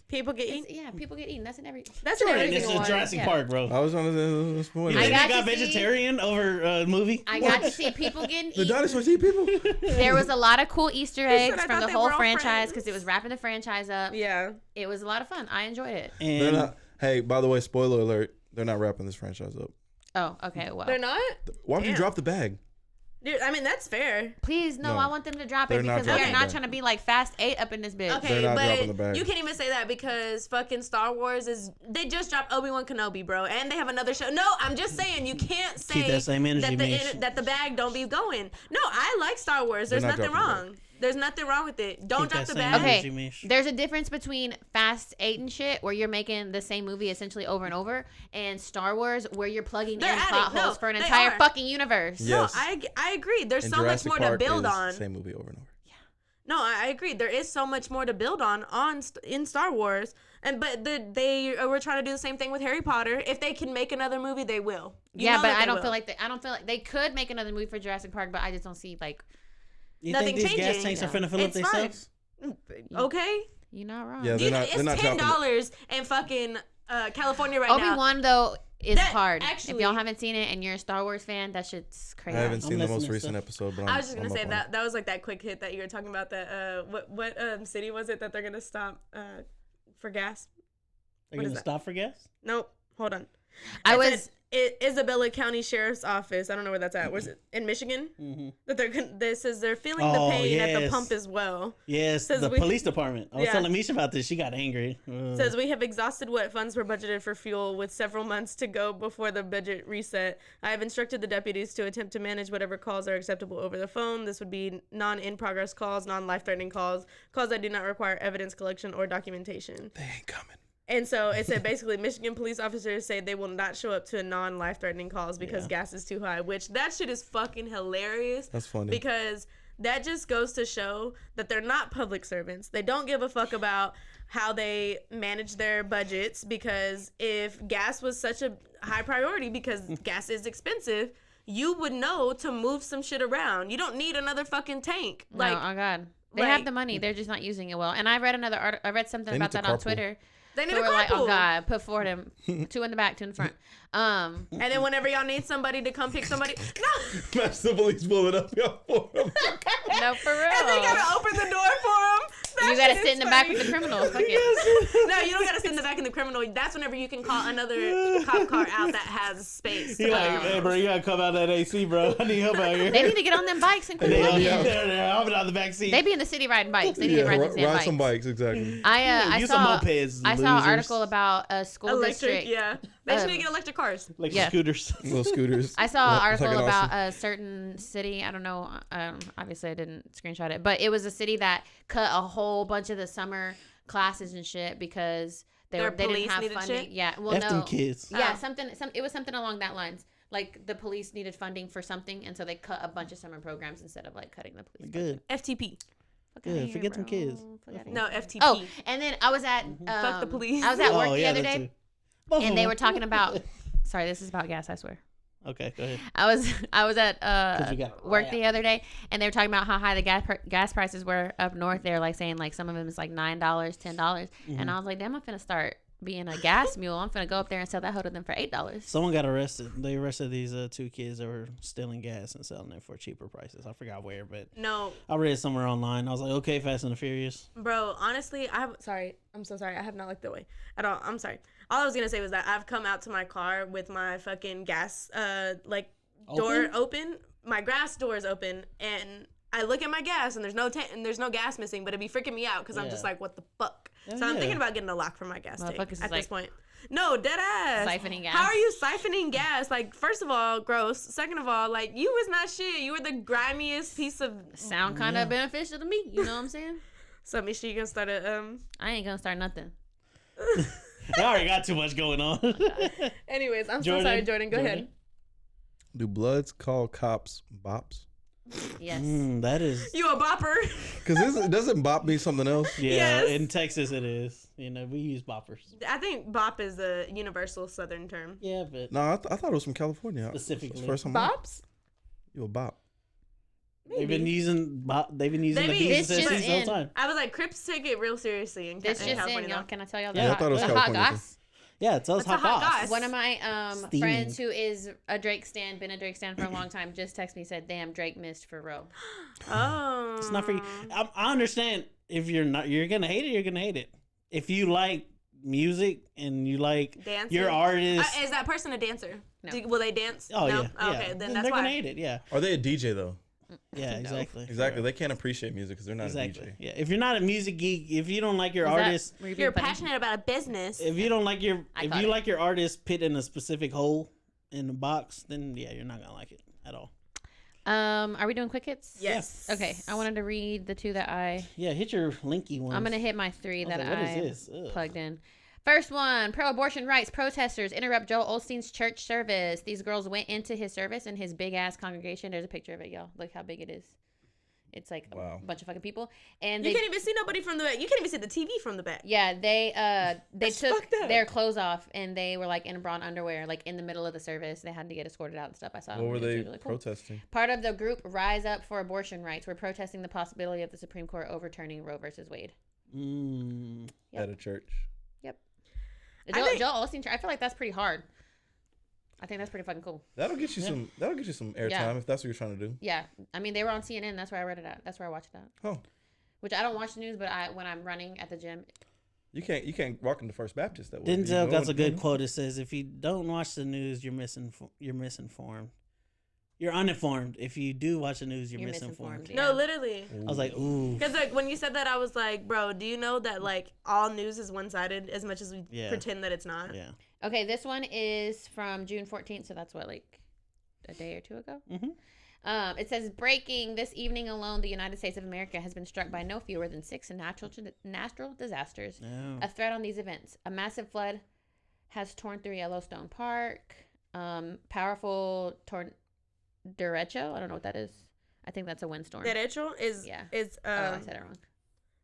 People get eaten. yeah, people get eaten. That's in every. That's in Jordan, every this single is one. Jurassic Yeah. Park, bro. I was trying to spoil You I think got they got to see- vegetarian over movie? I got to see people getting The eaten. dinosaurs eat people? There was a lot of cool Easter said, eggs "I from thought the they whole were all franchise friends." because it was wrapping the franchise up. Yeah. It was a lot of fun. I enjoyed it. They're And not. Hey, by the way, spoiler alert. They're not wrapping this franchise up. Oh, okay. Well, They're not. Why would you Damn. drop the bag? Dude, I mean that's fair. please, no, No. I want them to drop it They're not because we are dropping not the trying to be like Fast 8 up in this bitch. Okay, They're not dropping the but bag. you can't even say that because fucking Star Wars they just dropped Obi-Wan Kenobi, bro, and they have another show. No, I'm just saying you can't say Keep that same energy, Mish. that the bag don't be going. No, I like Star Wars. There's They're not nothing dropping the wrong. There's nothing wrong with it. Don't Keep drop that the same bag. Okay, energy, Mish. there's a difference between Fast 8 and shit, where you're making the same movie essentially over and over, and Star Wars, where you're plugging They're in adding- plot no, holes for an they entire are. fucking universe. Yes. No, I agree. There's And so Jurassic much more Park to build is on. Same movie over and over. No, I agree. There is so much more to build on in Star Wars, but they were trying to do the same thing with Harry Potter. If they can make another movie, they will. You Yeah, know but that I they don't will. feel like they could make another movie for Jurassic Park, but I just don't see like You nothing think these gas changing. tanks are finna fill up It's fine. themselves? Okay, you're not wrong. Yeah, they're not. it's They're not dropping. $10 and fucking California right now. Obi-Wan though is That- hard. actually- If y'all haven't seen it and you're a Star Wars fan, that shit's crazy. I haven't seen the missing most this recent stuff. episode, but I was just gonna I'm say up on that was like that quick hit that you were talking about. That what city was it that they're gonna stop for gas? They're What gonna is that? stop for gas? Nope. Hold on. I It was said Isabella County Sheriff's Office. I don't know where that's at. Where's it? In Michigan. Mm-hmm. That this says they're feeling the Oh, pain at the yes. pump as well. Yes, Says the we- police department. I was Yeah. telling Misha about this. She got angry. Says we have exhausted what funds were budgeted for fuel with several months to go before the budget reset. I have instructed the deputies to attempt to manage whatever calls are acceptable over the phone. This would be non-in-progress calls, non-life-threatening calls that do not require evidence collection or documentation. They ain't coming. And so it said basically Michigan police officers say they will not show up to non-life-threatening calls because gas is too high, which that shit is fucking hilarious. That's funny. Because that just goes to show that they're not public servants. They don't give a fuck about how they manage their budgets, because if gas was such a high priority, because gas is expensive, you would know to move some shit around. You don't need another fucking tank. no, oh god, they like- have the money. They're just not using it well. And I read another article. I read something They about need to that on carpool. Twitter. They need So a we're like, oh carpool. god, put four of them, 2 in the back, 2 in the front. And then whenever y'all need somebody to come pick somebody, no. That's the police pulling up y'all for them. No, for real. And they gotta open the door for them. You gotta sit in the back with the criminals. Fuck it. No, you don't gotta sit in the back in the criminal. That's whenever you can call another cop car out that has space. He like, hey, bro, you gotta come out that AC, bro. I need help out here. They need to get on them bikes and quit They walking. there. I'm out the back seat. They be in the city riding bikes. They need to ride these damn ride bikes. some bikes, exactly. I Use saw some mopeds, I saw an losers. article about a school Electric, district. yeah. They should get electric cars. Like Yeah. scooters. Little scooters. I saw an Yep, article fucking about awesome. a certain city. I don't know. Obviously, I didn't screenshot it, but it was a city that cut a whole bunch of the summer classes and shit because they Their didn't police have needed funding. shit? Yeah, well, F no. them kids. Yeah, Oh. it was something along that lines. Like the police needed funding for something, and so they cut a bunch of summer programs instead of like cutting the police. Good. FTP. Fuck outta Good. here, Forget them bro. kids. Fuck outta here. No, FTP. Oh, and then I was at Fuck the police. I was at work Oh, the yeah, other that day, too. Both of and they them. were talking about. Sorry, this is about gas. I swear. Okay, go ahead. I was at you got work the other day, and they were talking about how high the gas prices were up north. They were like saying like some of them is like $9, $10, and I was like, damn, I'm finna start being a gas mule. I'm finna go up there and sell that hoe to them for $8. Someone got arrested. They arrested these 2 kids that were stealing gas and selling it for cheaper prices. I forgot where, but No, I read it somewhere online. I was like, okay, Fast and the Furious. bro, honestly, I'm so sorry. I have not looked that way at all. I'm sorry. All I was gonna say was that I've come out to my car with my fucking gas door open. My grass door is open, and I look at my gas, and there's no gas missing, but it'd be freaking me out because I'm just Yeah. like, what the fuck? Yeah, So I'm yeah. thinking about getting a lock for my gas tank Motherfuckers is at like- this point. No, dead ass. Siphoning gas. How are you siphoning gas? Like, first of all, gross. Second of all, like, you was not shit. You were the grimiest piece of. Sound kind of beneficial to me. You know what I'm saying? So, Misha, you gonna start a I ain't gonna start nothing. I already got too much going on. Anyways, I'm so sorry, Jordan. Go ahead. Do Bloods call cops bops? Yes. That is. You a bopper? Because doesn't bop mean something else? Yeah, Yes. in Texas it is. You know, we use boppers. I think bop is a universal Southern term. Yeah, but No, I thought it was from California. Specifically. It's the first time I- Bops? You a bop. they've been using They the be- B's this and just C's the whole in. time. I was like, Crips take it real seriously in, This in just in, California. y'all. though. Can I tell y'all Yeah, the I thought it was hot California, goss? Yeah, tell us What's a hot hot goss. goss? One of my Steaming. friends who is a Drake stan, been a Drake stan for a long time, just texted me, said, damn, Drake missed for Roe. Oh. It's not for you. I understand if you're gonna hate it, you're gonna hate it. If you like music and you like Dancing? your artist, Is that person a dancer? No. Will they dance? oh no? yeah, Okay, yeah. then that's they're why. gonna hate it. Yeah, Are they a DJ though? yeah, No. exactly. Exactly. They can't appreciate music because they're not Exactly. a DJ. Yeah, if you're not a music geek, if you don't like your Was that- artist, were you being You're funny? passionate about a business. if you don't like I caught it. like your artist put in a specific hole in the box, then yeah, you're not gonna like it at all. Are we doing quick hits? Yes. Okay, I wanted to read the 2 that Yeah, hit your linky one. I'm going to hit my 3 I was that like, what I is this? Ugh. plugged in. First one, pro-abortion rights protesters interrupt Joel Osteen's church service. These girls went into his service in his big-ass congregation. There's a picture of it, y'all. Look how big it is. It's like Wow. a bunch of fucking people. And You they, can't even see nobody from the back. You can't even see the TV from the back. yeah, they That's took fucked up. their clothes off and they were like in bra and underwear, like in the middle of the service. They had to get escorted out and stuff. I saw. What them. were It was they really cool. protesting? Part of the group Rise Up for Abortion Rights were protesting the possibility of the Supreme Court overturning Roe versus Wade. Mm. Yep. At a church. Yep. Joel Osteen. I feel like that's pretty hard. I think that's pretty fucking cool. That'll get you some. That'll get you some airtime if that's what you're trying to do. Yeah, I mean they were on CNN. That's where I read it at. That's where I watched it at. Oh. Which I don't watch the news, but when I'm running at the gym. You can't walk into First Baptist that way. Denzel got a good quote. It says, "If you don't watch the news, you're misinformed. You're uninformed. If you do watch the news, you're misinformed." No, literally. I was like, ooh. Because like when you said that, I was like, bro, do you know that like all news is one-sided as much as we pretend that it's not? Yeah. Okay, this one is from June 14th, so that's what, like a day or two ago? Mm-hmm. It says, breaking, this evening alone, the United States of America has been struck by no fewer than 6 natural disasters. Oh. A threat on these events. A massive flood has torn through Yellowstone Park. Powerful derecho. I don't know what that is. I think that's a windstorm. Derecho is I said it wrong.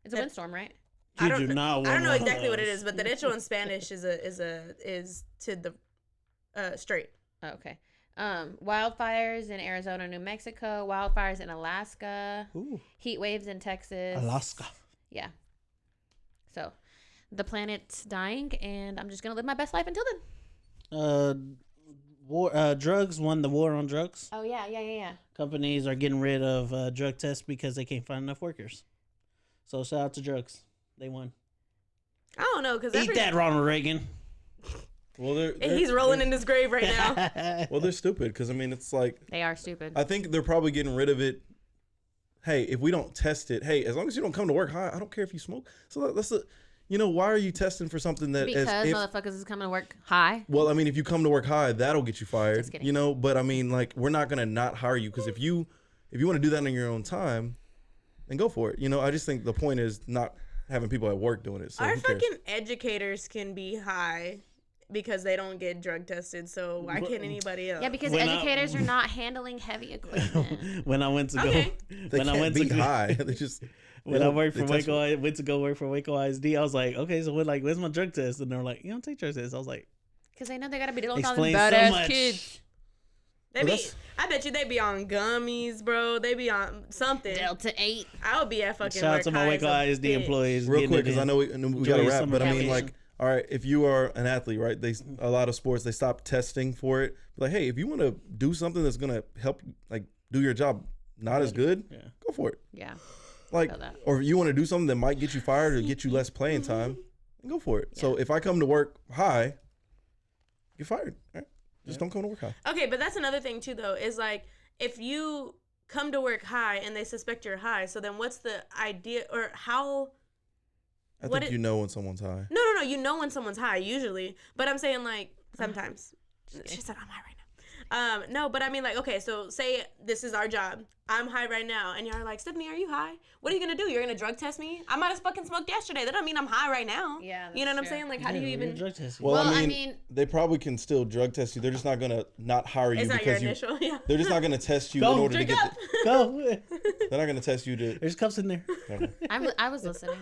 It's a windstorm, right? I don't know exactly what it is, but derecho in Spanish is to the straight. Oh, okay. Wildfires in Arizona, New Mexico, wildfires in Alaska, heat waves in Texas. Alaska. Yeah. So the planet's dying, and I'm just going to live my best life until then. Drugs won the war on drugs. Oh, yeah. Companies are getting rid of drug tests because they can't find enough workers. So shout out to drugs. They won. I don't know. Eat that, Ronald Reagan. Well, he's rolling in his grave right now. Well, they're stupid because I mean it's like they are stupid. I think they're probably getting rid of it. Hey, if we don't test it, hey, as long as you don't come to work high, I don't care if you smoke. So that's why are you testing for something that because motherfuckers is coming to work high? Well, I mean, if you come to work high, that'll get you fired. Just kidding. But I mean, like we're not gonna not hire you because if you want to do that in your own time, then go for it. I just think the point is not having people at work doing it. So our fucking educators can be high because they don't get drug tested, so why can't anybody else? Yeah, because educators are not handling heavy equipment. When I went to high, they just when I worked for Waco, I went to go work for Waco ISD. I was like, okay, so when's my drug test? And they're like, you don't take drug tests. I was like, because they know they gotta be dealing with all explain these so badass much. kids. I bet you they be on gummies, bro. They be on something. Delta 8. I would be at fucking. Shout out to my Waco ISD employees. Real quick, because I know we got to wrap, but I mean, vacation. like, all right, if you are an athlete, right? A lot of sports they stop testing for it. Like, hey, if you want to do something that's gonna help, like, do your job not as good, go for it. Yeah. Like, or if you want to do something that might get you fired or get you less playing time, go for it. Yeah. So if I come to work high, get fired. Right? Just don't come to work high. Okay, but that's another thing too, though, is like if you come to work high and they suspect you're high, so then what's the idea or how? I think you know when someone's high. No, you know when someone's high usually, but I'm saying like sometimes. She said I'm high right now. No, but I mean like okay, so say this is our job. I'm high right now, and you're like, Stephanie, are you high? What are you gonna do? You're gonna drug test me? I might have fucking smoked yesterday. That doesn't mean I'm high right now. Yeah, you know what I'm saying? Like, how do you even drug test you? Well, I mean, they probably can still drug test you. They're just not gonna not hire you it's because not your initial. Yeah. They're just not gonna test you in order to get. Go. They're not gonna test you to. There's cups in there. I was listening.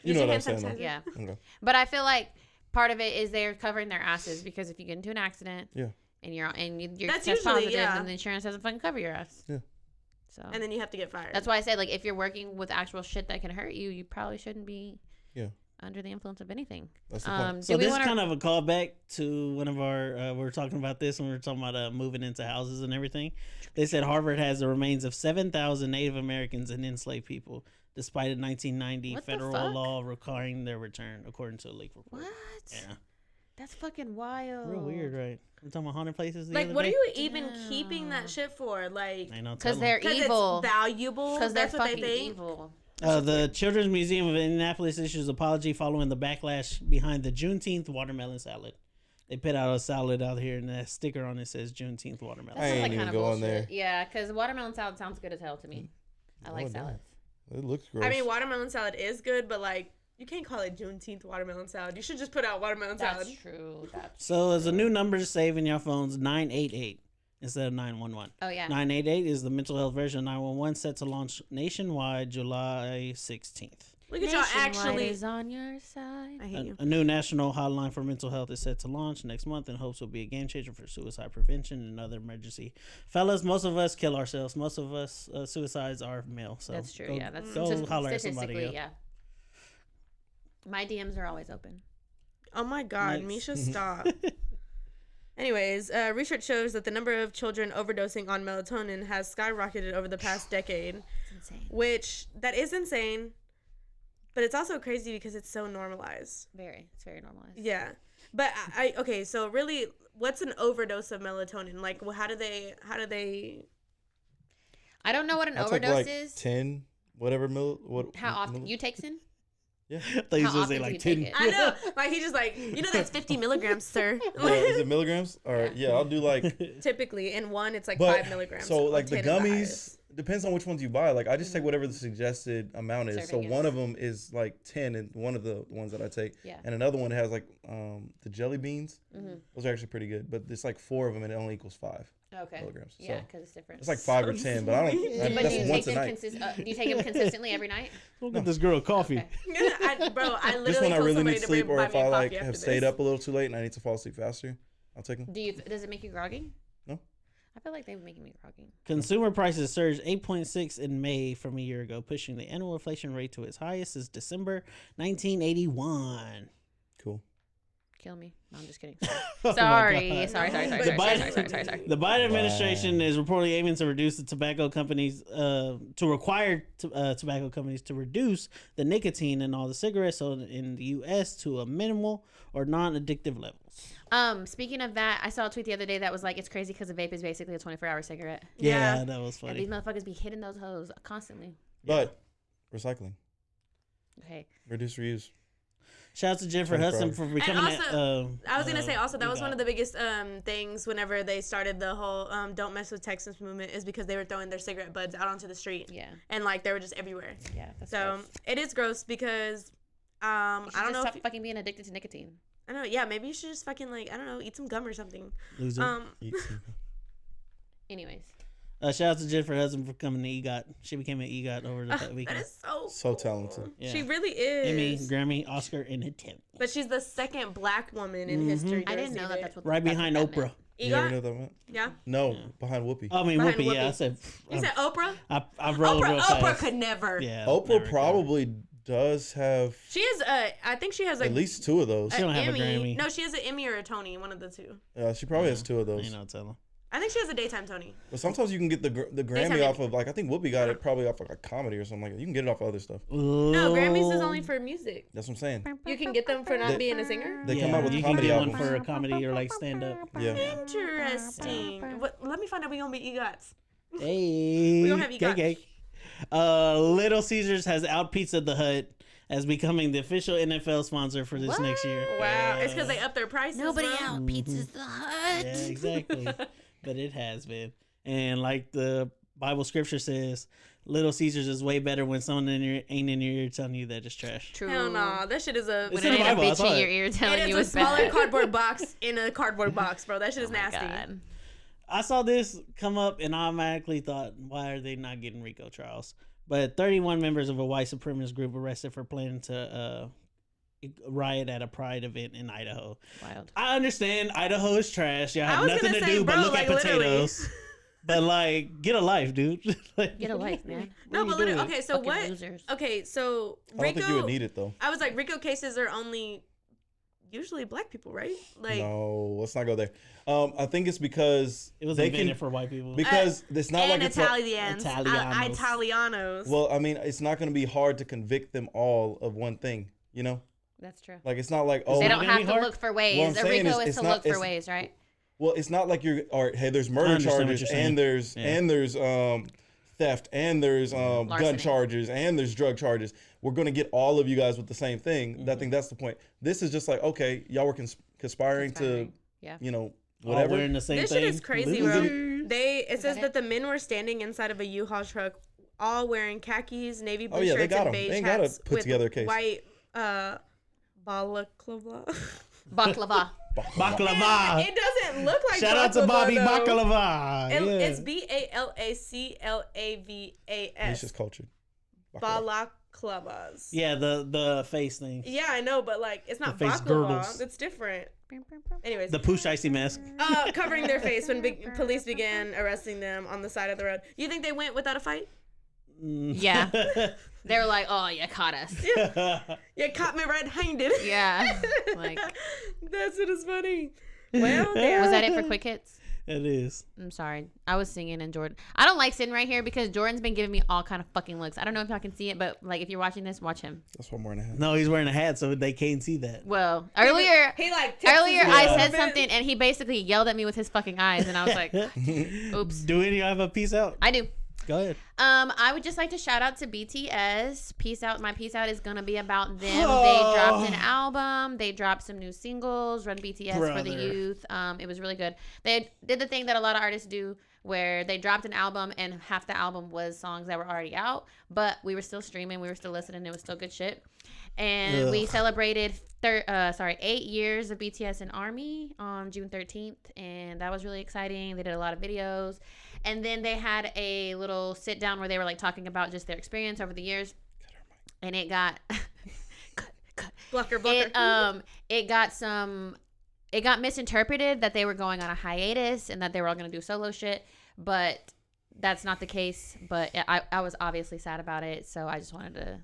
You know what I'm saying? Yeah. Okay. But I feel like part of it is they're covering their asses because if you get into an accident, and you're that's test usually, positive, then the insurance doesn't fucking cover your ass. Yeah. So. And then you have to get fired. That's why I said like if you're working with actual shit that can hurt you, you probably shouldn't be. Under the influence of anything. That's the point. So this is kind of a callback to one of our. We were talking about this when we were talking about moving into houses and everything. They said Harvard has the remains of 7,000 Native Americans and enslaved people, despite a 1990 federal law requiring their return, according to a leak report. What? Yeah. That's fucking wild. Real weird, right? We're talking about haunted places. Like, what are you even keeping that shit for? Like, because they're evil. It's valuable. Because they're that's what fucking they think. evil. The Children's Museum of Indianapolis issues apology following the backlash behind the Juneteenth watermelon salad. They put out a salad out here, and a sticker on it says Juneteenth watermelon. I ain't even going there. Yeah, because watermelon salad sounds good as hell to me. I like salads. It looks gross. I mean, watermelon salad is good, but like, you can't call it Juneteenth watermelon salad. You should just put out watermelon salad. That's true. So there's a new number to save in your phones, 988 instead of 911. Oh, yeah. 988 is the mental health version of 911, set to launch nationwide July 16th. Look at y'all actually is on your side. I hate you. A new national hotline for mental health is set to launch next month and hopes will be a game changer for suicide prevention and other emergency. Fellas, most of us kill ourselves. Most of us suicides are male. So that's true. That's go holler at somebody. Yeah. My DMs are always open. Oh my God, Next. Misha, stop. Anyways, research shows that the number of children overdosing on melatonin has skyrocketed over the past decade. It's insane. Which, that is insane, but it's also crazy because it's so normalized. It's very normalized. Yeah. But okay, so really, what's an overdose of melatonin? Like, well, how do they? I don't know what an I overdose took like is. 10, whatever How often you take some? Yeah. I thought you How was gonna say often do like you take 10. it? I know. Like, he's just like, that's 50 milligrams, sir. Yeah, is it milligrams? All right. Yeah, I'll do like. Typically, in one, it's like But 5 milligrams. so or like the 10 is the gummies highest. depends on which ones you buy. Like I just take whatever the suggested amount is. So Serving one is. of them is like 10, and one of the ones that I take, Yeah. and another one has like the jelly beans. Mm-hmm. Those are actually pretty good, but it's like 4 of them, and it only equals 5 Okay. milligrams. Yeah, So because it's different. it's like 5 or 10, but I don't. But do you That's take once a them night. do you take them consistently every night? Look at this girl coffee. Okay. I literally Just when I told really somebody need to sleep, or buy if me a I like coffee have after stayed this. up a little too late and I need to fall asleep faster, I'll take them. Does it make you groggy? No. I feel like they were making me groggy. Consumer prices surged 8.6 in May from a year ago, pushing the annual inflation rate to its highest since December 1981. Cool. Kill me. No, I'm just kidding. Oh my Sorry. God. Sorry. The Biden administration is reportedly aiming to reduce the tobacco companies, to require tobacco companies to reduce the nicotine in all the cigarettes sold in the U.S. to a minimal or non-addictive levels. Speaking of that, I saw a tweet the other day that was like, it's crazy because a vape is basically a 24-hour cigarette. Yeah, that was And funny. these motherfuckers be hitting those hoes constantly. But recycling, Okay. reduce, reuse. Shout out to Jennifer 24 Hudson hours. for becoming And also, that. I was gonna say also that we was one got- of the biggest things whenever they started the whole "Don't mess with Texas" movement is because they were throwing their cigarette butts out onto the street. Yeah. And like they were just everywhere. Yeah. That's So gross. it is gross because I You should don't just know. stop If, fucking being addicted to nicotine. I don't know. Yeah, maybe you should just fucking like I don't know, eat some gum or something. Loser. Eat some. Anyways. Shout out to Jennifer Hudson for becoming the EGOT. She became an EGOT over the That weekend. is so So talented. Yeah. She really is. Emmy, Grammy, Oscar, and a Tim. But she's the second black woman in history. I didn't know that that's what Right that's behind what that Oprah. meant. You never EGOT? know that meant? Yeah. No, behind Whoopi. I mean, Behind Whoopi. Yeah, I Whoopi. said. You said Oprah? I rolled real Oprah fast. could never. Yeah. Oprah never probably does have She has I think she has at least 2 of those. She don't have a Emmy. Grammy. No, she has an Emmy or a Tony, one of the two. She probably has 2 of could. those. You know, tell her. I think she has a daytime Tony. But sometimes you can get the Grammy Daytime off of like I think Whoopi got it probably off like a comedy or something like that. You can get it off of other stuff. No, Grammys is only for music. That's what I'm saying. You can get them for not being a singer. They come out with you comedy can get albums. one for a comedy or like stand up. Yeah. Interesting. Let me find out we gonna be EGOTs. Hey, We gonna have EGOTs. Little Caesars has out Pizza the Hut as becoming the official NFL sponsor for this next year. Wow, it's because they upped their prices. Nobody bro. out Pizza's the Hut. Yeah, exactly. But it has been. And like the Bible scripture says, Little Caesars is way better when someone ain't in your ear telling you that it's trash. True. Hell no, that shit is a. It's When in it the ain't a Bible, I bitch saw in it. your ear telling It you is it's a smaller bad. cardboard box in a cardboard box, bro. That shit is Oh my nasty. God. I saw this come up and I automatically thought, why are they not getting RICO trials? But 31 members of a white supremacist group arrested for planning to riot at a pride event in Idaho. Wild. I understand Idaho is trash. Y'all I have was nothing gonna to say, do but bro, look like, at literally. potatoes. But like, get a life, dude. Like, Get a life, man. No, what are but you literally, doing? okay. So Fucking what? losers. Okay, so I don't think you would need it though. I was like, RICO cases are only usually black people, right? Like, No, let's not go there. I think it's because It was they invented can for white people. because it's not and like it's a, Italians, Italianos. Italianos. well, I mean, it's not going to be hard to convict them all of one thing, you know? That's true. Like it's not like oh, They not don't gonna have be to hard? look for ways. What I'm A saying RICO is is it's to not- look for it's- ways, right? well, it's not like you're all right. Hey, there's murder understand what charges you're saying. and there's Yeah. and there's theft and there's gun Larceny. charges and there's drug charges. We're going to get all of you guys with the same thing. Mm-hmm. I think that's the point. This is just like okay, y'all were conspiring to, Yeah. you know, All whatever. wearing the same This thing. shit is crazy, Losers. bro. It says that that the men were standing inside of a U-Haul truck, all wearing khakis, navy blue Oh, yeah, they shirts, got and 'em. beige They ain't gotta hats put with together a case. white balaclava. Baklava. Baklava. It doesn't look like Shout out to baklava, Bobby though. Baklava. Yeah. It's BALACLAVAS. It's just cultured. Balaclavas. Yeah, the face thing. Yeah, I know, but like it's not The face baklava. girdles. It's different. Anyways, The poosh icy mask. covering their face when police began arresting them on the side of the road. You think they went without a fight? Yeah. They were like, oh, you caught us. You caught me red-handed. Yeah. Like, that's what is funny. Well, damn. Was that it for quick hits? It is. I'm sorry. I was singing and Jordan. I don't like sitting right here because Jordan's been giving me all kind of fucking looks. I don't know if y'all can see it, but like if you're watching this, watch him. That's why I'm wearing a hat. No, he's wearing a hat, so they can't see that. Well, earlier I I said something and he basically yelled at me with his fucking eyes, and I was like, oops. Do any of you have a peace out? I do. Go ahead. I would just like to shout out to BTS. Peace out. My peace out is gonna be about them. They dropped an album. They dropped some new singles. Run BTS for the youth. It was really good. They did the thing that a lot of artists do, where they dropped an album and half the album was songs that were already out, but we were still streaming. We were still listening. It was still good shit. And we celebrated 8 years of BTS and ARMY on June 13th, and that was really exciting. They did a lot of videos. And then they had a little sit down where they were like talking about just their experience over the years. And it got Blocker. It got misinterpreted that they were going on a hiatus and that they were all going to do solo shit, but that's not the case. But I was obviously sad about it, so I just wanted to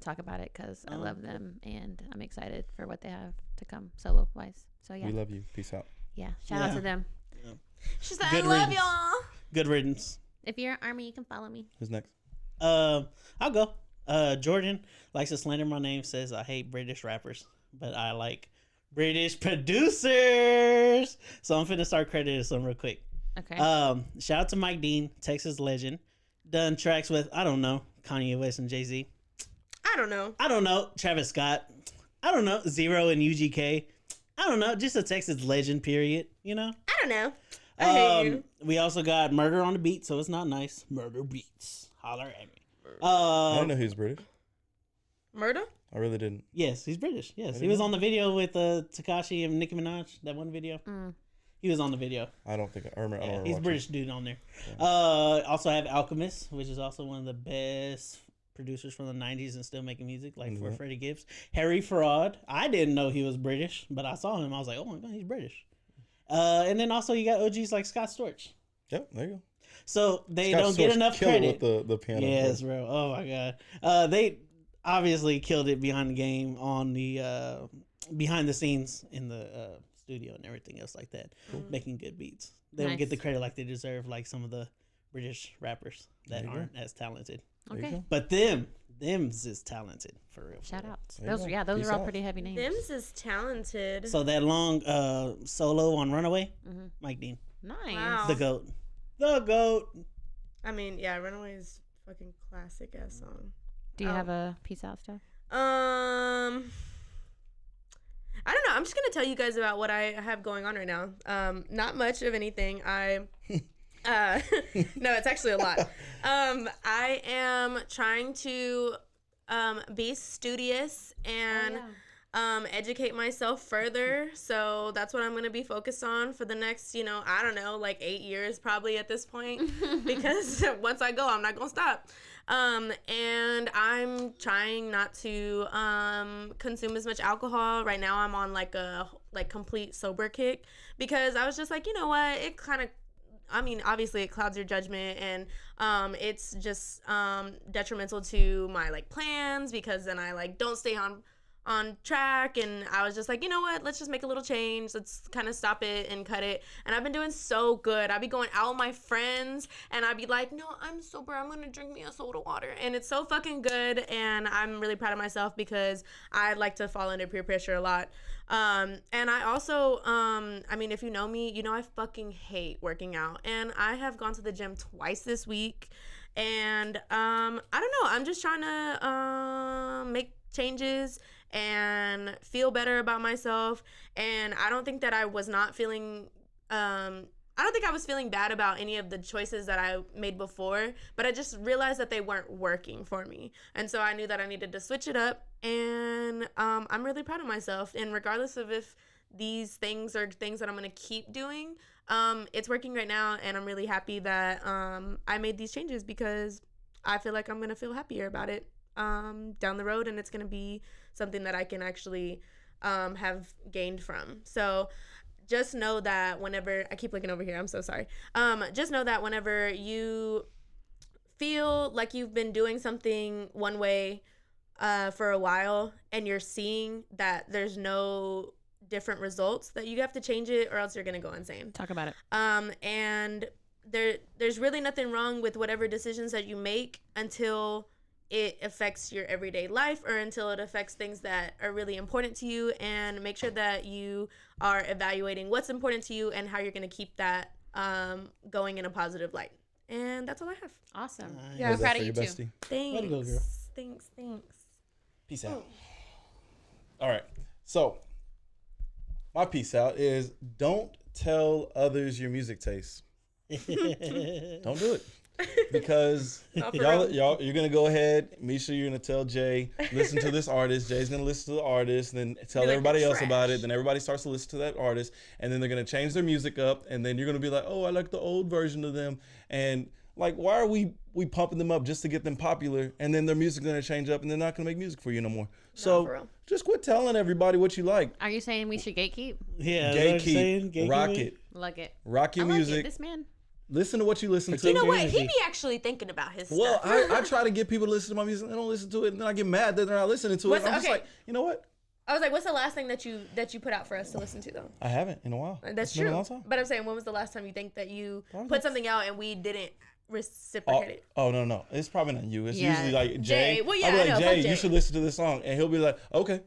talk about it because I love them and I'm excited for what they have to come solo wise. So yeah. We love you. Peace out. Yeah. Shout out to them. Yeah. She's like, Good I love riddance. y'all. Good riddance. If you're an ARMY, you can follow me. Who's next? I'll go. Jordan likes to slander my name, says I hate British rappers, but I like British producers. So I'm finna start crediting some real quick. Okay. Shout out to Mike Dean, Texas legend. Done tracks with, I don't know, Kanye West and Jay-Z. I don't know. Travis Scott. I don't know. Zero and UGK. I don't know. Just a Texas legend, period. You know? I don't know. I hate you. We also got Murder on the Beat, so it's not nice. Murder Beats. Holler at me. I didn't know he was British. Murder? I really didn't. Yes, he's British. Yes, he was on the video with Tekashi and Nicki Minaj. That one video. He was on the video. I don't think I remember. Yeah, he's a British dude on there. Yeah. Also have Alchemist, which is also one of the best producers from the 90s and still making music, like for Freddie Gibbs. Harry Fraud. I didn't know he was British, but I saw him. I was like, oh my God, he's British. And then also you got OGs like Scott Storch. Yep, there you go. So they Scott don't get Storch enough killed it credit. with the piano. Yes, bro. Oh my God. They obviously killed it behind the game on the behind the scenes in the studio and everything else like that, making good beats. They don't get the credit like they deserve, like some of the British rappers that aren't as talented. Okay. But them's is talented for real. Shout outs. Those are all pretty heavy names. Them's is talented. So that long solo on Runaway, Mike Dean. Nice. Wow. The GOAT. I mean, yeah, Runaway is fucking classic ass song. Do you have a peace out stuff? I don't know. I'm just gonna tell you guys about what I have going on right now. Not much of anything. No, it's actually a lot. I am trying to be studious and educate myself further. So that's what I'm going to be focused on for the next, I don't know, like 8 years probably at this point. Because once I go, I'm not going to stop. And I'm trying not to consume as much alcohol. Right now I'm on like a complete sober kick because I was just like, you know what, it kind of, I mean, obviously it clouds your judgment and it's just detrimental to my like plans because then I like don't stay on track, and I was just like, you know what, let's just make a little change, let's kind of stop it and cut it. And I've been doing so good. I'd be going out with my friends and I'd be like, no, I'm sober, I'm gonna drink me a soda water, and it's so fucking good. And I'm really proud of myself because I like to fall under peer pressure a lot. And I also I mean, if you know me, you know I fucking hate working out, and I have gone to the gym twice this week. And I don't know, I'm just trying to make changes and feel better about myself. And I don't think that I was not feeling I don't think I was feeling bad about any of the choices that I made before, but I just realized that they weren't working for me. And so I knew that I needed to switch it up, and I'm really proud of myself. And regardless of if these things are things that I'm going to keep doing, it's working right now, and I'm really happy that I made these changes because I feel like I'm going to feel happier about it down the road, and it's going to be something that I can actually have gained from. So just know that whenever, I keep looking over here, I'm so sorry. Just know that whenever you feel like you've been doing something one way for a while and you're seeing that there's no different results, that you have to change it or else you're gonna go insane. Talk about it. And there's really nothing wrong with whatever decisions that you make until it affects your everyday life or until it affects things that are really important to you, and make sure that you are evaluating what's important to you and how you're going to keep that going in a positive light. And that's all I have. Awesome. Yeah, I'm proud of you too. Bestie. Thanks. Way to go, girl. Thanks. Peace out. All right. So my peace out is don't tell others your music taste. Don't do it. Because y'all, you're gonna go ahead, Misha, you're gonna tell Jay, listen to this artist. Jay's gonna listen to the artist, and then tell everybody else about it. Then everybody starts to listen to that artist, and then they're gonna change their music up, and then you're gonna be like, oh, I like the old version of them. And like, why are we pumping them up just to get them popular? And then their music's gonna change up, and they're not gonna make music for you no more. So just quit telling everybody what you like. Are you saying we should gatekeep? Yeah, gatekeep, rock it, like it, rock your I like music. It. This man. Listen to what you listen to. You know what? He be actually thinking about his stuff. Well, I try to get people to listen to my music. They don't listen to it, and then I get mad that they're not listening to it. I'm just like, you know what? I was like, what's the last thing that you put out for us to listen to, though? I haven't in a while. That's true. But I'm saying, when was the last time you think that you put something out and we didn't reciprocate it? Oh, no. It's probably not you. It's usually like Jay. Well, yeah, I'll be like, Jay, you should listen to this song. And he'll be like, okay.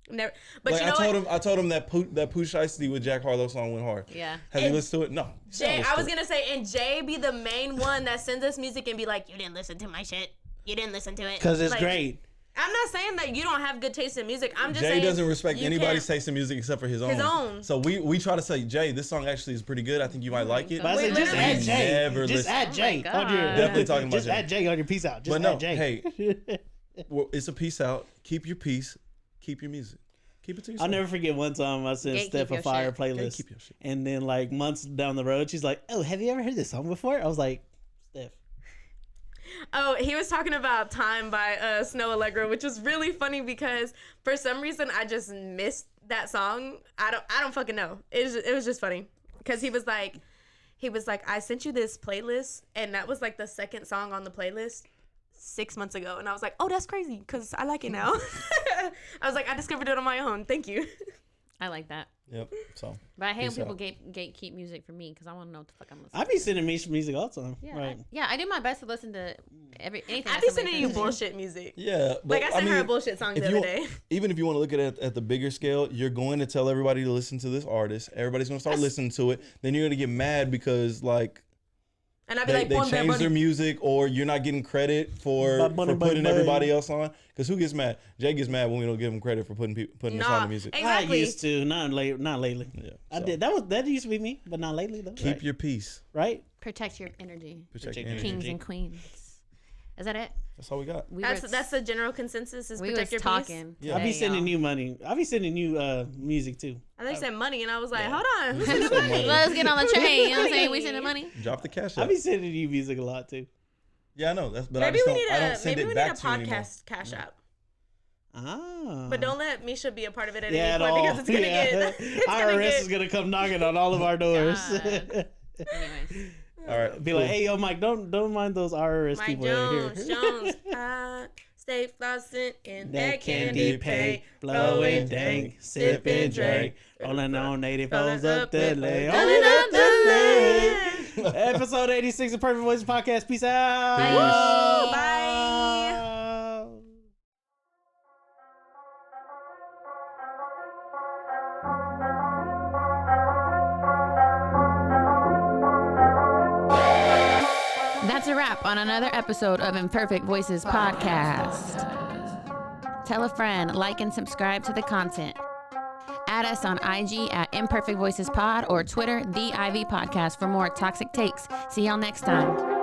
Never. But like, you know I told him that Pooh Shiesty with Jack Harlow song went hard. Yeah. Have you listened to it? No. Jay, I was going to say, and Jay be the main one that sends us music and be like, you didn't listen to my shit. You didn't listen to it. Because it's great. I'm not saying that you don't have good taste in music. I'm just Jay saying doesn't respect anybody's taste in music except for his own. So we try to say, Jay, this song actually is pretty good. I think you might like it. But I say, just add Jay. Just add Jay. Definitely talking about Just add Jay on your peace out. Just add Jay. Hey, it's a peace out. Keep your peace. Keep your music. Keep it to yourself. I'll never forget one time I sent Steph a fire playlist. And then like months down the road, she's like, oh, have you ever heard this song before? I was like, Steph. Oh, he was talking about Time by Snow Allegra, which was really funny because for some reason I just missed that song. I don't fucking know. It was just funny because he was like, I sent you this playlist, and that was like the second song on the playlist 6 months ago, and I was like, oh, that's crazy because I like it now. I was like, I discovered it on my own. Thank you. I like that. Yep. So. But I hate when people gatekeep music for me because I want to know what the fuck I'm listening. I be sending me music all the time. Yeah, right. I do my best to listen to anything. I be sending you bullshit music. Yeah, but like I sent her a bullshit song the other day. Even if you want to look at it at the bigger scale, you're going to tell everybody to listen to this artist. Everybody's going to start listening to it. Then you're going to get mad because like. And I'd be they change their music, or you're not getting credit for putting everybody else on. Because who gets mad? Jay gets mad when we don't give him credit for putting us on the music. Exactly. I used to, not lately. Yeah, I did. That used to be me, but not lately though. Keep your peace. Right. Protect your energy. Protect your energy. Kings and queens. Is that it? That's all we got. That's the general consensus. Is protect your peace. Yeah. I be sending you money. I be sending you music too. And they said money, and I was like, hold on, who's sending money? Let's get on the train. You know what I'm saying? We sending money. Drop the cash. I be sending you music a lot too. Yeah, I know. But maybe we need a podcast cash app. Ah. But don't let Misha be a part of it at any point because it's gonna get. IRS is gonna come knocking on all of our doors. Anyways. All right. Be like, hey, yo, Mike, don't mind those IRS Mike people Jones, here. Jones, stay flossing in that candy paint, blowing dank, sipping drink, rolling on 84s up the lane. Episode 86 of Perfect Voices Podcast. Peace out. Bye. That's a wrap on another episode of Imperfect Voices Podcast. Tell a friend, like and subscribe to the content. Add us on IG at Imperfect Voices Pod or Twitter, The Ivy Podcast for more toxic takes. See y'all next time.